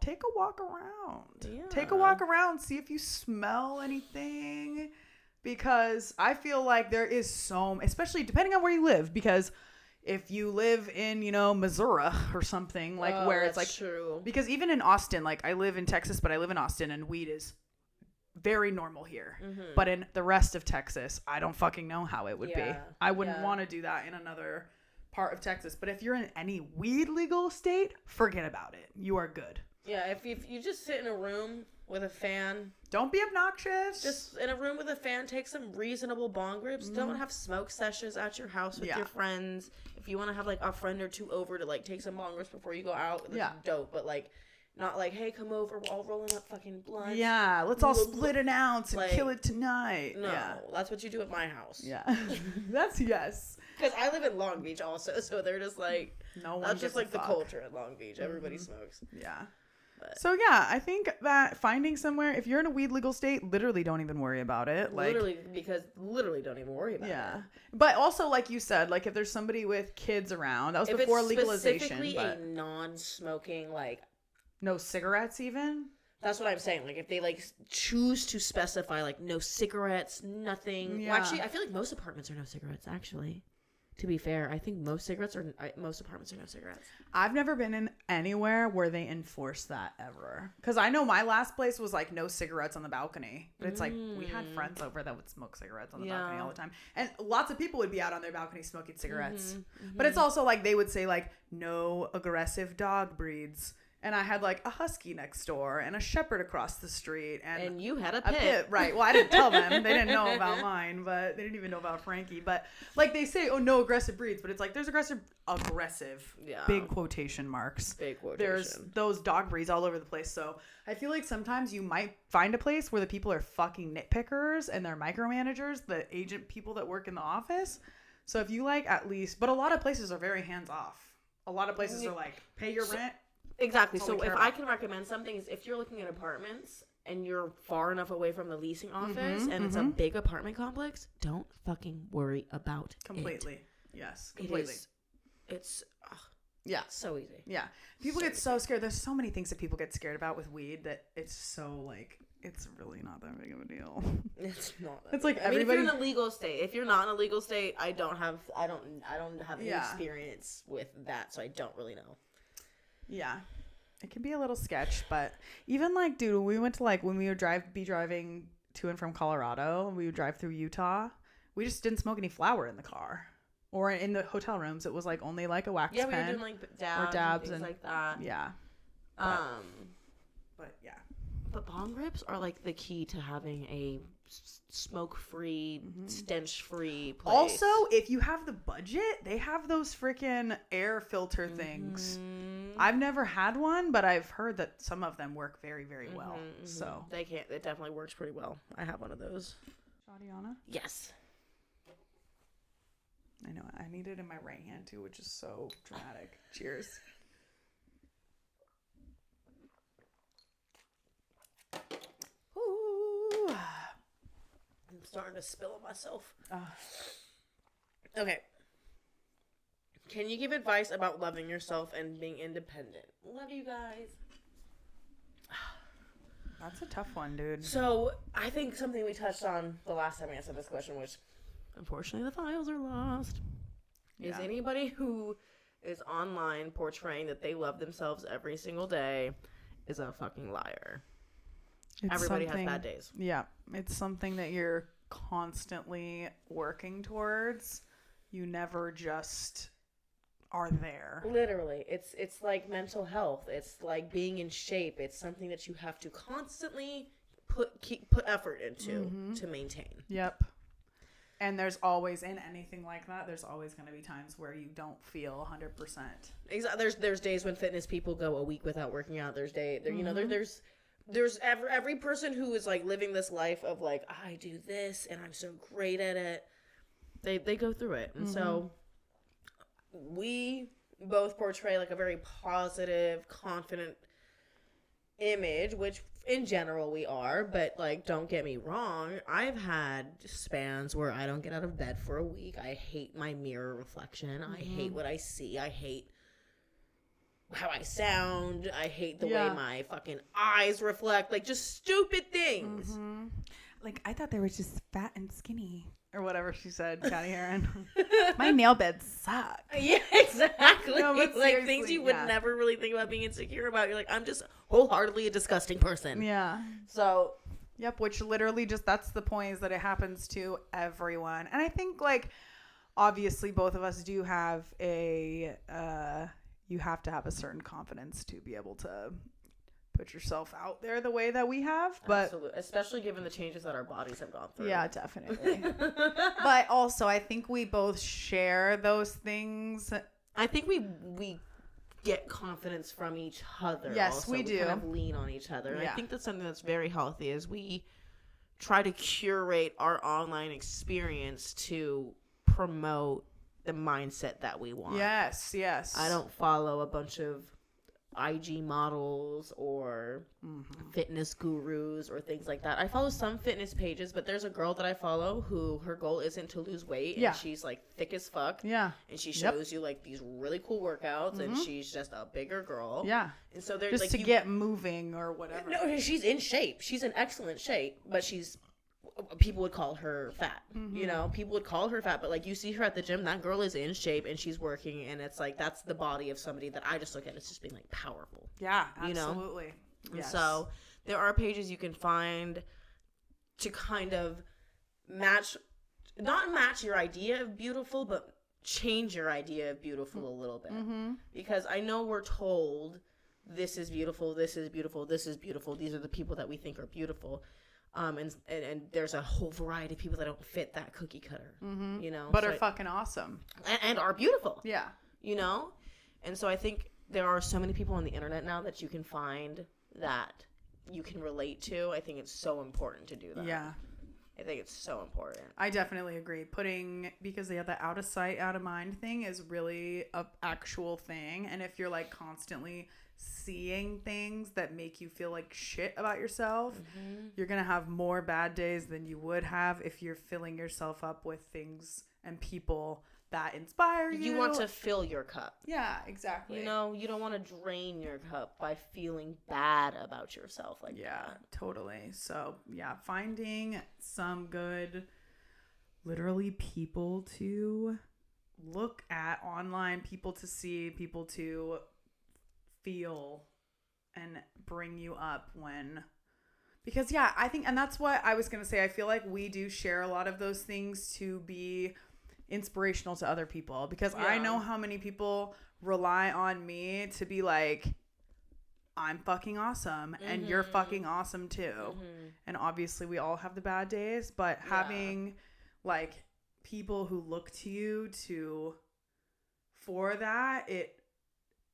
take a walk around. Take a walk around, see if you smell anything, because I feel like there is especially depending on where you live, because if you live in Missouri or something where it's like true. Because even in Austin, like I live in Texas, but I live in Austin and weed is very normal here, but in the rest of Texas I don't fucking know how it would be. I wouldn't want to do that in another part of Texas. But if you're in any weed legal state, forget about it. You are good. Yeah, if you just sit in a room with a fan, don't be obnoxious. Just in a room with a fan, take some reasonable bong rips. Don't have smoke sessions at your house with your friends. If you want to have like a friend or two over to like take some bong rips before you go out, that's dope. But like, not like, hey, come over, we're all rolling up fucking blunts. Yeah, let's all split an ounce and kill it tonight. No, that's what you do at my house. Yeah, that's yes. Because I live in Long Beach also, so they're just like, that's just like the culture at Long Beach. Everybody smokes. Yeah. So yeah, I think that finding somewhere, if you're in a weed legal state, literally don't even worry about it. Like, literally don't even worry about it. Yeah. But also, like you said, like if there's somebody with kids around, that was before legalization. Specifically a non-smoking, like, no cigarettes even? That's what I'm saying. Like, if they, like, choose to specify, like, no cigarettes, nothing. Yeah. Well, actually, I feel like most apartments are no cigarettes, actually. To be fair, I think most apartments are no cigarettes. I've never been in anywhere where they enforce that ever. Because I know my last place was, like, no cigarettes on the balcony. But it's like, we had friends over that would smoke cigarettes on the balcony all the time. And lots of people would be out on their balcony smoking cigarettes. But it's also, like, they would say, like, no aggressive dog breeds. And I had like a husky next door and a shepherd across the street. And you had a pit. Right. Well, I didn't tell them. They didn't know about mine, but they didn't even know about Frankie. But like they say, oh, no aggressive breeds. But it's like there's aggressive. Yeah. Big quotation marks. Big quotation. There's those dog breeds all over the place. So I feel like sometimes you might find a place where the people are fucking nitpickers and they're micromanagers, the agent people that work in the office. So if you like at least, but a lot of places are very hands off. A lot of places are like, pay your rent. Exactly. So if I can recommend something is if you're looking at apartments and you're far enough away from the leasing office and it's a big apartment complex, don't fucking worry about completely. It. Yes, completely. It's so easy. Yeah. People get so scared. There's so many things that people get scared about with weed that it's so like it's really not that big of a deal. It's not. It's like everybody. I mean, if you're in a legal state, if you're not in a legal state, I don't have any experience with that, so I don't really know. Yeah, it can be a little sketch, but even like, dude, we went to like when we would be driving to and from Colorado, we would drive through Utah. We just didn't smoke any flower in the car or in the hotel rooms. It was like only like a wax pen. Yeah, we were doing like dabs and things like that. Yeah. But yeah. But bong rips are like the key to having a smoke-free, stench-free place. Also, if you have the budget, they have those freaking air filter things. I've never had one, but I've heard that some of them work very, very well. So it definitely works pretty well. I have one of those. Shadiana? Yes. I know. I need it in my right hand too, which is so dramatic. Cheers. Ooh. I'm starting to spill on myself. Okay. Can you give advice about loving yourself and being independent? Love you guys. That's a tough one, dude. So, I think something we touched on the last time we answered this question, which unfortunately the files are lost, is anybody who is online portraying that they love themselves every single day is a fucking liar. Everybody has bad days. Yeah. It's something that you're constantly working towards. You never just are there. Literally. It's like mental health. It's like being in shape. It's something that you have to constantly put effort into to maintain. Yep. And there's always, in anything like that, there's always going to be times where you don't feel 100%. Exactly. There's days when fitness people go a week without working out. There's every person who is like living this life of like, I do this and I'm so great at it. They go through it. And so we both portray like a very positive, confident image, which in general we are, but like, don't get me wrong. I've had spans where I don't get out of bed for a week. I hate my mirror reflection. I hate what I see. I hate how I sound. I hate the way my fucking eyes reflect. Like, just stupid things. Like, I thought they were just fat and skinny. Or whatever she said, Catty Arend. My nail beds suck. Yeah, exactly. No, but like, things you would never really think about being insecure about. You're like, I'm just wholeheartedly a disgusting person. Yeah. So. Yep, which literally just, that's the point, is that it happens to everyone. And I think, like, obviously both of us do have you have to have a certain confidence to be able to put yourself out there the way that we have. But absolutely. Especially given the changes that our bodies have gone through. Yeah, definitely. But also, I think we both share those things. I think we get confidence from each other. Yes, also. we do. Kind of lean on each other. And I think that's something that's very healthy, is we try to curate our online experience to promote the mindset that we want. Yes, yes. I don't follow a bunch of IG models or fitness gurus or things like that. I follow some fitness pages, but there's a girl that I follow who her goal isn't to lose weight, and she's like thick as fuck. Yeah. And she shows you like these really cool workouts, and she's just a bigger girl. Yeah. And so there's just like to get moving or whatever. No, she's in shape. She's in excellent shape, but people would call her fat. You know, people would call her fat, but like, you see her at the gym, that girl is in shape and she's working, and it's like, that's the body of somebody that I just look at as just being like powerful. Yeah, absolutely. You know? Yes. And so there are pages you can find to kind of not match your idea of beautiful, but change your idea of beautiful a little bit. Because I know we're told this is beautiful, this is beautiful, this is beautiful. These are the people that we think are beautiful. And there's a whole variety of people that don't fit that cookie cutter, you know, but are fucking awesome and are beautiful. Yeah. You know? And so I think there are so many people on the internet now that you can find that you can relate to. I think it's so important to do that. Yeah. I think it's so important. I definitely agree. Because the out of sight, out of mind thing is really a actual thing. And if you're like constantly seeing things that make you feel like shit about yourself, you're going to have more bad days than you would have if you're filling yourself up with things and people that inspire you. You want to fill your cup. Yeah, exactly. You know, you don't want to drain your cup by feeling bad about yourself like that. Yeah, totally. So, yeah, finding some good, literally people to look at online, people to see, people to feel and bring you up because yeah, I think, and that's what I was going to say. I feel like we do share a lot of those things to be inspirational to other people, because I know how many people rely on me to be like, I'm fucking awesome and you're fucking awesome too. And obviously we all have the bad days, but having like people who look to you for that, it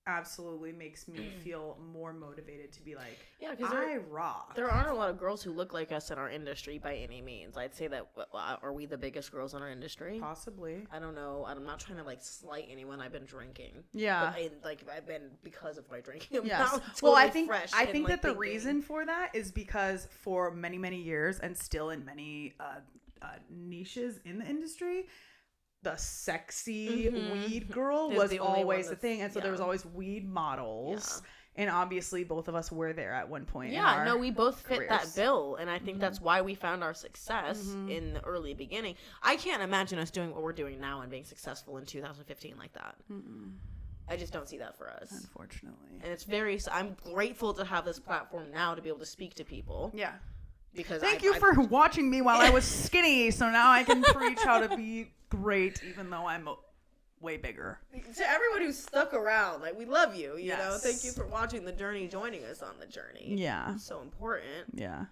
absolutely makes me feel more motivated to be like, I rock. There aren't a lot of girls who look like us in our industry by any means. I'd say that, are we the biggest girls in our industry? Possibly. I don't know. I'm not trying to like slight anyone. I've been drinking. Yeah. But I've been because of my drinking. Yes. Totally I think that the reason for that is because for many, many years, and still in many niches in the industry, the sexy weed girl was always the thing. And so there was always weed models. Yeah. And obviously both of us were there at one point. Yeah, no, we both fit that bill. And I think that's why we found our success in the early beginning. I can't imagine us doing what we're doing now and being successful in 2015 like that. I just don't see that for us. Unfortunately. And it's I'm grateful to have this platform now to be able to speak to people. Yeah. Because Thank you for watching me while I was skinny, so now I can preach how to be great, even though I'm way bigger. To everyone who's stuck around, like, we love you, you know? Thank you for watching the journey, joining us on the journey. Yeah. It's so important. Yeah.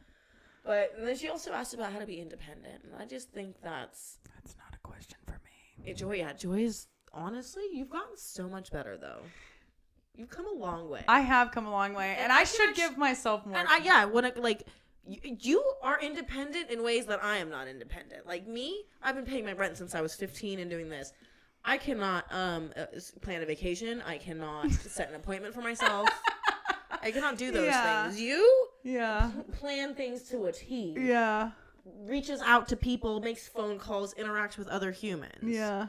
But then she also asked about how to be independent, and I just think that's not a question for me. Joya's, honestly, you've gotten so much better, though. You've come a long way. I have come a long way, and I should give myself more. And you are independent in ways that I am not independent. Like me, I've been paying my rent since I was 15 and doing this. I cannot plan a vacation. I cannot set an appointment for myself. I cannot do those things. You plan things to a T. Yeah. Reaches out to people, makes phone calls, interacts with other humans. Yeah.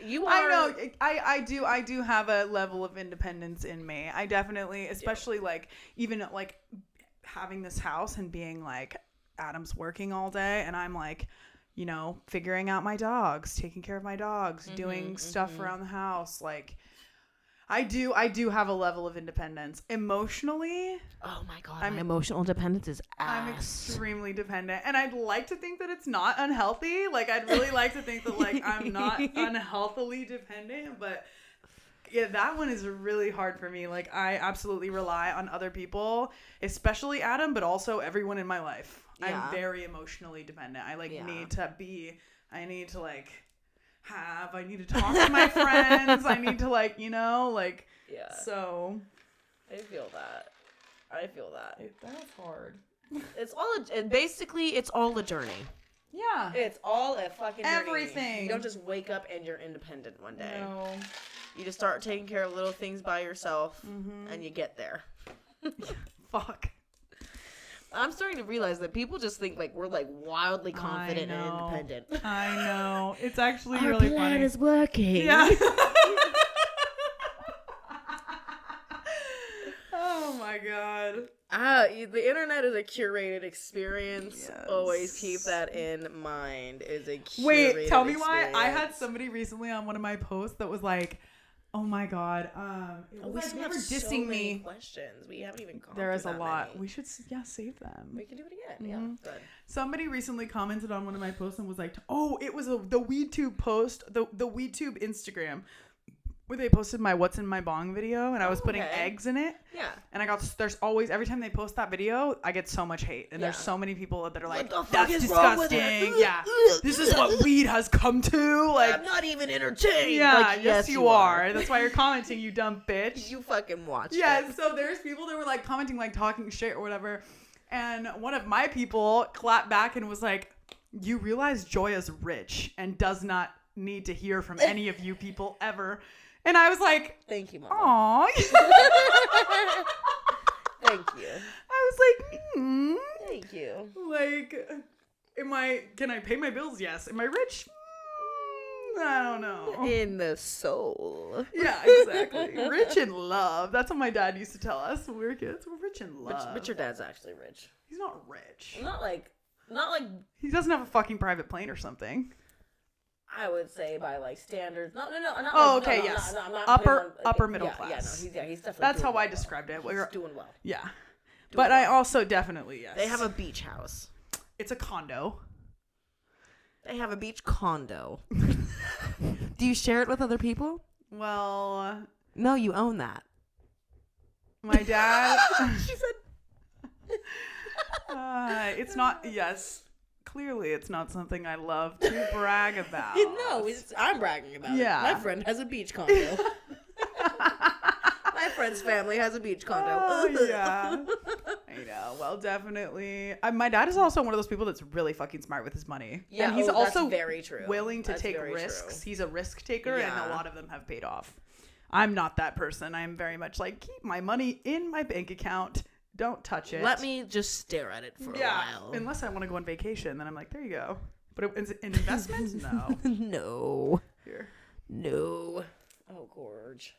You are. I know. I do have a level of independence in me. I definitely, especially like even like having this house and being like, Adam's working all day and I'm like, you know, figuring out my dogs, taking care of my dogs, doing stuff around the house. Like I do have a level of independence emotionally. Oh my God. My emotional dependence is ass. I'm extremely dependent, and I'd like to think that it's not unhealthy. Like I'd really like to think that like I'm not unhealthily dependent, but yeah, that one is really hard for me. Like, I absolutely rely on other people, especially Adam, but also everyone in my life. Yeah. I'm very emotionally dependent. I need to talk to my friends. I need to so. I feel that. That's hard. It's all a journey. Yeah. It's all a fucking journey. Everything. You don't just wake up and you're independent one day. No. You just start taking care of little things by yourself, and you get there. Fuck. I'm starting to realize that people just think like we're like wildly confident and independent. I know. It's actually really funny. Our plan is working. Yeah. Oh my God. The internet is a curated experience. Yes. Always keep that in mind. Is a curated Wait, tell me experience. why. I had somebody recently on one of my posts that was like, "Oh my God, we still have so many questions. We haven't even gone There is a lot. Many. We should save them. We can do it again. Yeah, good. Somebody recently commented on one of my posts and was like, "Oh, it was the WeedTube post, the WeedTube Instagram." where they posted my what's in my bong video, and I was putting eggs in it. Yeah. And there's always, every time they post that video, I get so much hate. And there's so many people that are like, that's disgusting. Yeah. This is what weed has come to. Like, I'm not even entertained. Yeah, like, yes you are. That's why you're commenting, you dumb bitch. You fucking watched it. Yeah, so there's people that were like commenting, like talking shit or whatever. And one of my people clapped back and was like, you realize Joya's rich and does not need to hear from any of you people ever. And I was like, thank you, Mama. Aw. Thank you. I was like, Thank you. Like, can I pay my bills? Yes. Am I rich? I don't know. In the soul. Yeah, exactly. Rich in love. That's what my dad used to tell us when we were kids. We're rich in love. But your dad's actually rich. He's not rich. Not like. He doesn't have a fucking private plane or something. I would say by like standards. No. Not oh, like, okay, no, yes. I'm not upper middle class. Yeah, he's definitely. That's how well. I described it. He's doing well. Yeah, but I also definitely yes. They have a beach house. It's a condo. They have a beach condo. Do you share it with other people? Well, no, you own that. My dad. She said. It's not. Yes. Clearly, it's not something I love to brag about. No, I'm bragging about it. Yeah. My friend has a beach condo. My friend's family has a beach condo. Oh, yeah. I know. Well, definitely. My dad is also one of those people that's really fucking smart with his money. Yeah, and he's also that's very true. Willing to take risks. He's a risk taker, and a lot of them have paid off. I'm not that person. I'm very much like, keep my money in my bank account. Don't touch it. Let me just stare at it for a while. Unless I want to go on vacation, then I'm like, there you go. But an investment? No. No. Here. No. Oh, gorge.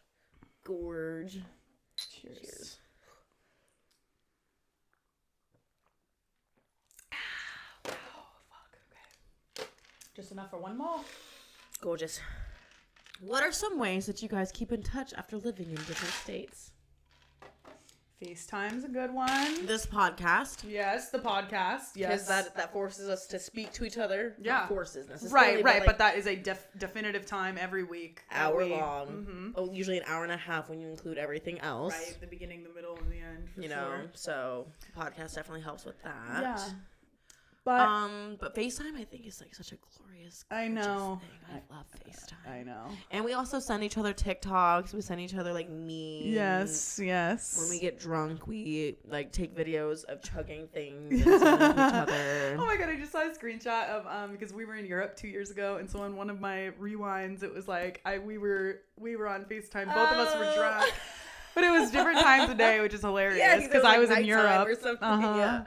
Cheers. Oh, fuck. Okay. Just enough for one more. Gorgeous. What are some ways that you guys keep in touch after living in different states? FaceTime's a good one. This podcast. Yes, the podcast. Yes. Because that forces us to speak to each other. Yeah. Not forces necessarily. Right. But that is a definitive time every week. Hour long. Mm-hmm. Oh, usually an hour and a half when you include everything else. Right. The beginning, the middle, and the end. For sure. So podcast definitely helps with that. Yeah. But FaceTime, I think, is like such a glorious. I know. Thing. I love FaceTime. I know. And we also send each other TikToks. We send each other like memes. Yes. When we get drunk, we like take videos of chugging things and send them to each other. Oh my god! I just saw a screenshot of because we were in Europe 2 years ago, and so on one of my rewinds, it was like we were on FaceTime. Both of us were drunk. But it was different times of day, which is hilarious because I was in Europe. Or something. Yeah.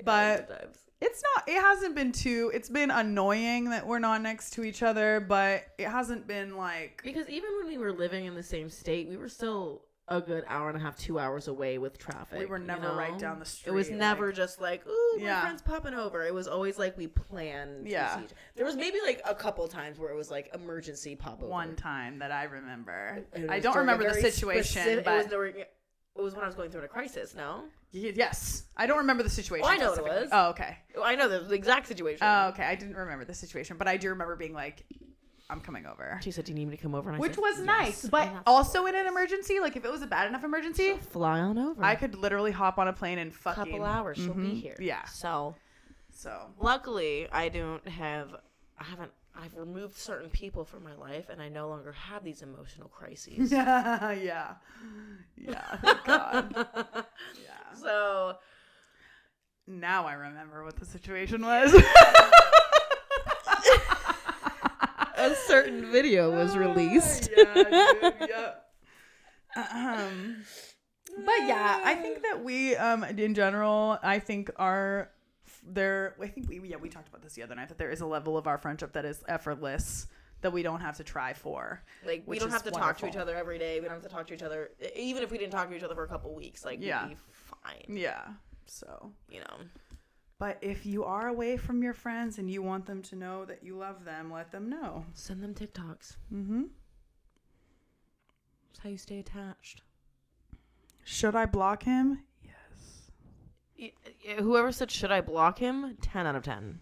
But it's been annoying that we're not next to each other, but it hasn't been like, because even when we were living in the same state, we were still a good hour and a half, 2 hours away with traffic. We were never right down the street. It was never just like, ooh, my friend's popping over. It was always like we planned. Yeah. There was maybe like a couple times where it was like emergency pop over. One time that I remember. I don't remember the situation, but it was when I was going through a crisis, no? Yes. I don't remember the situation. Oh, I know what it was. Oh, okay. I know the exact situation. Oh, okay. I didn't remember the situation, but I do remember being like, I'm coming over. She said, do you need me to come over? And Which was nice. But also in an emergency, like if it was a bad enough emergency, she'll fly on over. I could literally hop on a plane in fucking couple hours. She'll be here. Yeah. So luckily, I've removed certain people from my life, and I no longer have these emotional crises. Yeah. Thank God. Yeah. So now I remember what the situation was. A certain video was released. Yeah, dude, yeah. But yeah, I think that we, in general, we talked about this the other night, that there is a level of our friendship that is effortless, that we don't have to try for. Like, we don't have to talk to each other every day. We don't have to talk to each other. Even if we didn't talk to each other for a couple weeks, like, we'd be fine. Yeah. So, But if you are away from your friends and you want them to know that you love them, let them know. Send them TikToks. Mm-hmm. That's how you stay attached. Should I block him? Yes. Whoever said, should I block him? 10 out of 10.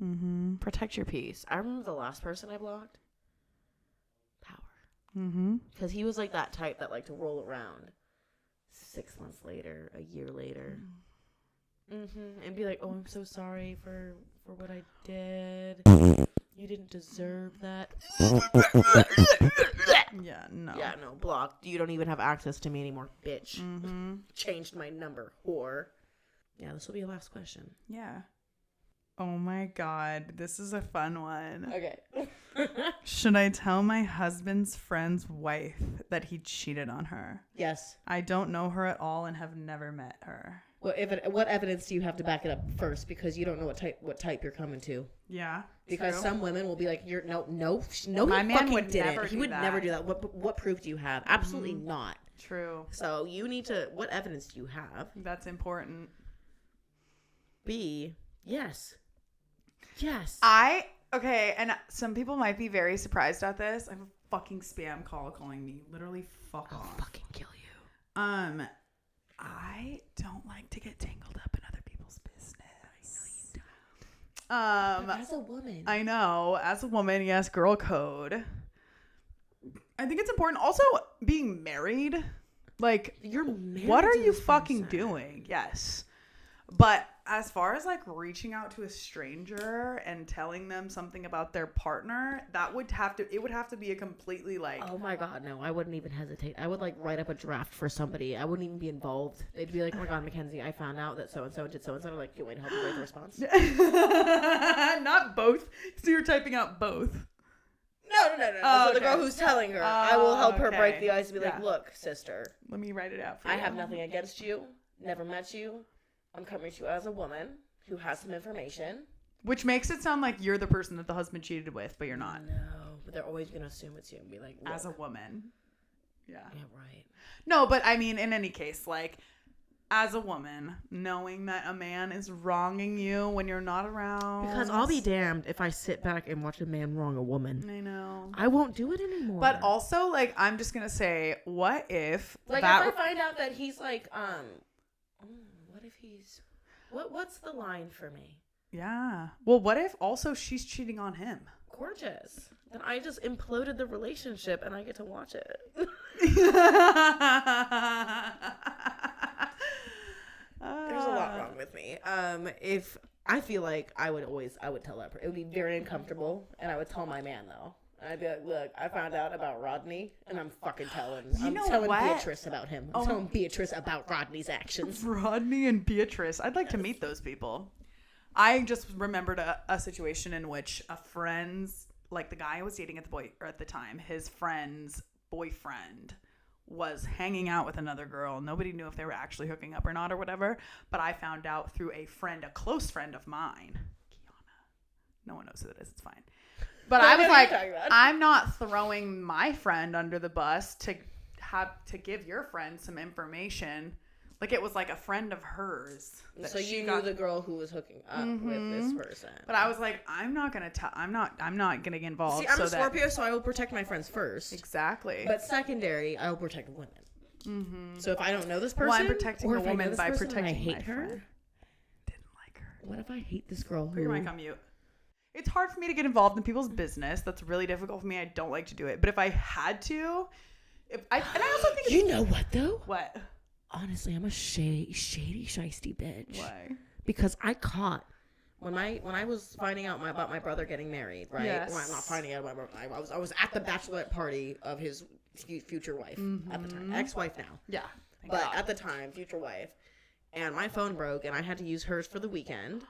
Mm-hmm. Protect your peace. I remember the last person I blocked. Power. Because he was like that type that liked to roll around 6 months later, a year later, and be like, "Oh, I'm so sorry for what I did. You didn't deserve that." Yeah, no. Yeah, no, blocked. You don't even have access to me anymore, bitch. Changed my number, whore. Yeah, this will be your last question. Yeah. Oh my God, this is a fun one. Okay. Should I tell my husband's friend's wife that he cheated on her? Yes. I don't know her at all and have never met her. What evidence do you have to back it up first? Because you don't know what type you're coming to. Yeah. Because true. some women will be like, "You're no." My he man fucking would didn't. never He do would that. never do that. What proof do you have? Absolutely not. True. So you need to. What evidence do you have? That's important. B. Yes. Yes. Okay, and some people might be very surprised at this. I have a fucking spam call calling me. Literally, fuck I'll off. fucking kill you. I don't like to get tangled up in other people's business. I know you don't. But as a woman. I know. As a woman, yes, girl code. I think it's important. Also, being married. Like, You're married what are to you this fucking person. doing? Yes. But as far as like reaching out to a stranger and telling them something about their partner, it would have to be a completely like, Oh my God, no, I wouldn't even hesitate. I would like write up a draft for somebody. I wouldn't even be involved. They'd be like, "Oh my God, Mackenzie, I found out that so-and-so did so-and-so." I'm like, "Can wait to help you write the response?" not both. So you're typing out both. No. Oh, So the girl okay. who's telling her, I will help her break okay. the ice and be like, Yeah. "Look, sister, Let me write it out for you. I have nothing against you. Never met you. I'm coming to you as a woman who has some information." Which makes it sound like you're the person that the husband cheated with, but you're not. No, but they're always going to assume it's you and be like, As a "Look." woman. Yeah. Yeah, right. No, but I mean, in any case, like, as a woman, knowing that a man is wronging you when you're not around. Because I'll be damned if I sit back and watch a man wrong a woman. I know. I won't do it anymore. But also, like, I'm just going to say, what if like, that... if I find out that he's like, what if he's... What's the line for me? Yeah. Well, what if also she's cheating on him? Gorgeous. Then I just imploded the relationship and I get to watch it. There's a lot wrong with me. If I feel like I would tell that. It would be very uncomfortable, and I would tell my man though. I'd be like, "Look, I found out about Rodney, and I'm fucking telling. I'm telling what? Beatrice about him. I'm telling Beatrice about Rodney's actions." Rodney and Beatrice. I'd like to meet those people. I just remembered a situation in which a friend's, like the guy I was dating at the time, his friend's boyfriend was hanging out with another girl. Nobody knew if they were actually hooking up or not or whatever. But I found out through a close friend of mine, Kiana. No one knows who that is. It's fine. But I was like, I'm not throwing my friend under the bus to give your friend some information. Like, it was like a friend of hers. So you knew the girl who was hooking up with this person. But I was like, I'm not gonna get involved. See, I'm a Scorpio, so I will protect my friends first. Exactly. But secondary, I will protect women. Mm-hmm. So if I don't know this person, well, I'm protecting the woman by protecting I hate my her. friend. Didn't like her. What if I hate this girl? Put your mic on mute. It's hard for me to get involved in people's business. That's really difficult for me. I don't like to do it. But if I had to, and I also think you know what though? What? Honestly, I'm a shady, shiesty bitch. Why? Because I caught when I was finding out about my brother getting married, right? Yes. Well, I'm not finding out about my brother. I was at the bachelorette party of his future wife at the time, ex-wife now. Yeah. But at the time, future wife, and my phone broke, and I had to use hers for the weekend.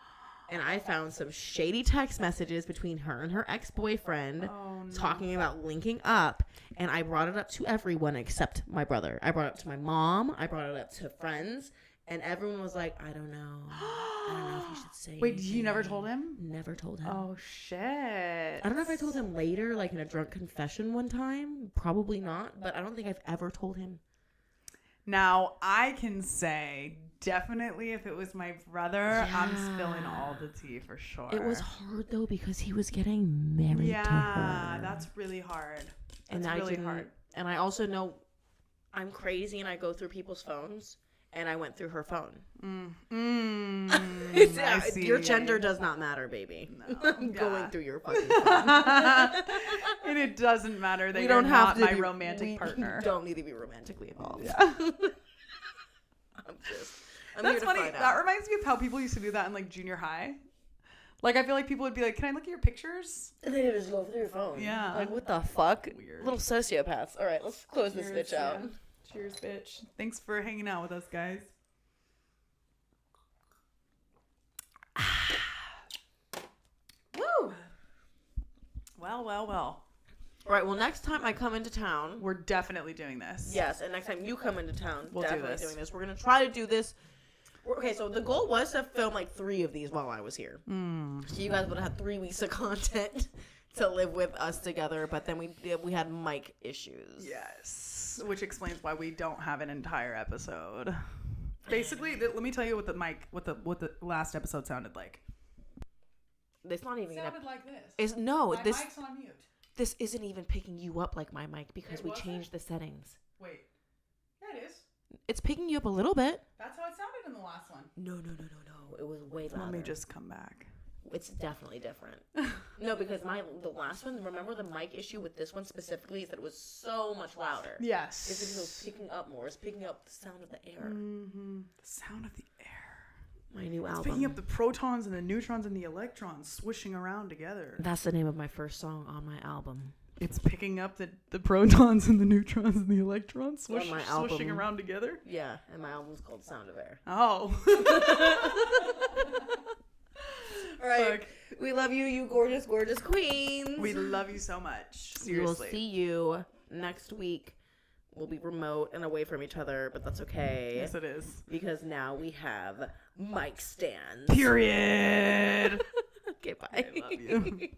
And I found some shady text messages between her and her ex-boyfriend talking about linking up. And I brought it up to everyone except my brother. I brought it up to my mom. I brought it up to friends. And everyone was like, I don't know. I don't know if you should say Wait, anything. you never told him? Never told him. Oh, shit. I don't know if I told him later, like in a drunk confession one time. Probably not. But I don't think I've ever told him. Now, I can say, definitely if it was my brother, I'm spilling all the tea for sure. It was hard, though, because he was getting married to her. Yeah, that's really hard. That's really hard. And I also know I'm crazy and I go through people's phones. and I went through her phone. I see. Your gender does not matter, baby. No. I'm going through your fucking phone. And it doesn't matter that We you're don't have not to my romantic partner. We don't need to be romantically involved. Yeah. I'm That's here to funny. find out. That reminds me of how people used to do that in like junior high. Like I feel like people would be like, "Can I look at your pictures?" And then you just go through your phone. Yeah. Like, what the fuck? Weird. Little sociopaths. All right, let's close Cheers, this bitch out. yeah. Cheers, bitch. Thanks for hanging out with us, guys. Woo! Well. All right, well, next time I come into town. We're definitely doing this. Yes, and next time you come into town, We'll do definitely this. doing this. We're going to try to do this. Okay, so the goal was to film like 3 of these while I was here. So you guys would have had 3 weeks of content to live with us together, but then we had mic issues. Yes. Which explains why we don't have an entire episode. Basically, let me tell you what the last episode sounded like. It's not even Sounded like this. This mic's on mute. this isn't even picking you up like my mic because we wasn't? changed the settings. Wait. Yeah, it is. It's picking you up a little bit. That's how it sounded in the last one. No. It was way louder. Let me just come back. It's definitely different. No, because the last one, remember the mic issue with this one specifically is that it was so much louder. Yes. It's because it was picking up more. It's picking up the sound of the air. Mm-hmm. The sound of the air. My new album. It's picking up the protons and the neutrons and the electrons swishing around together. That's the name of my first song on my album. It's picking up the protons and the neutrons and the electrons On my album. swishing around together. Yeah, and my album's called Sound of Air. Oh. All right. Fuck. We love you, you gorgeous, gorgeous queens. We love you so much. Seriously. We will see you next week. We'll be remote and away from each other, but that's okay. Yes, it is. Because now we have mic stands. Period. Okay, bye. I love you.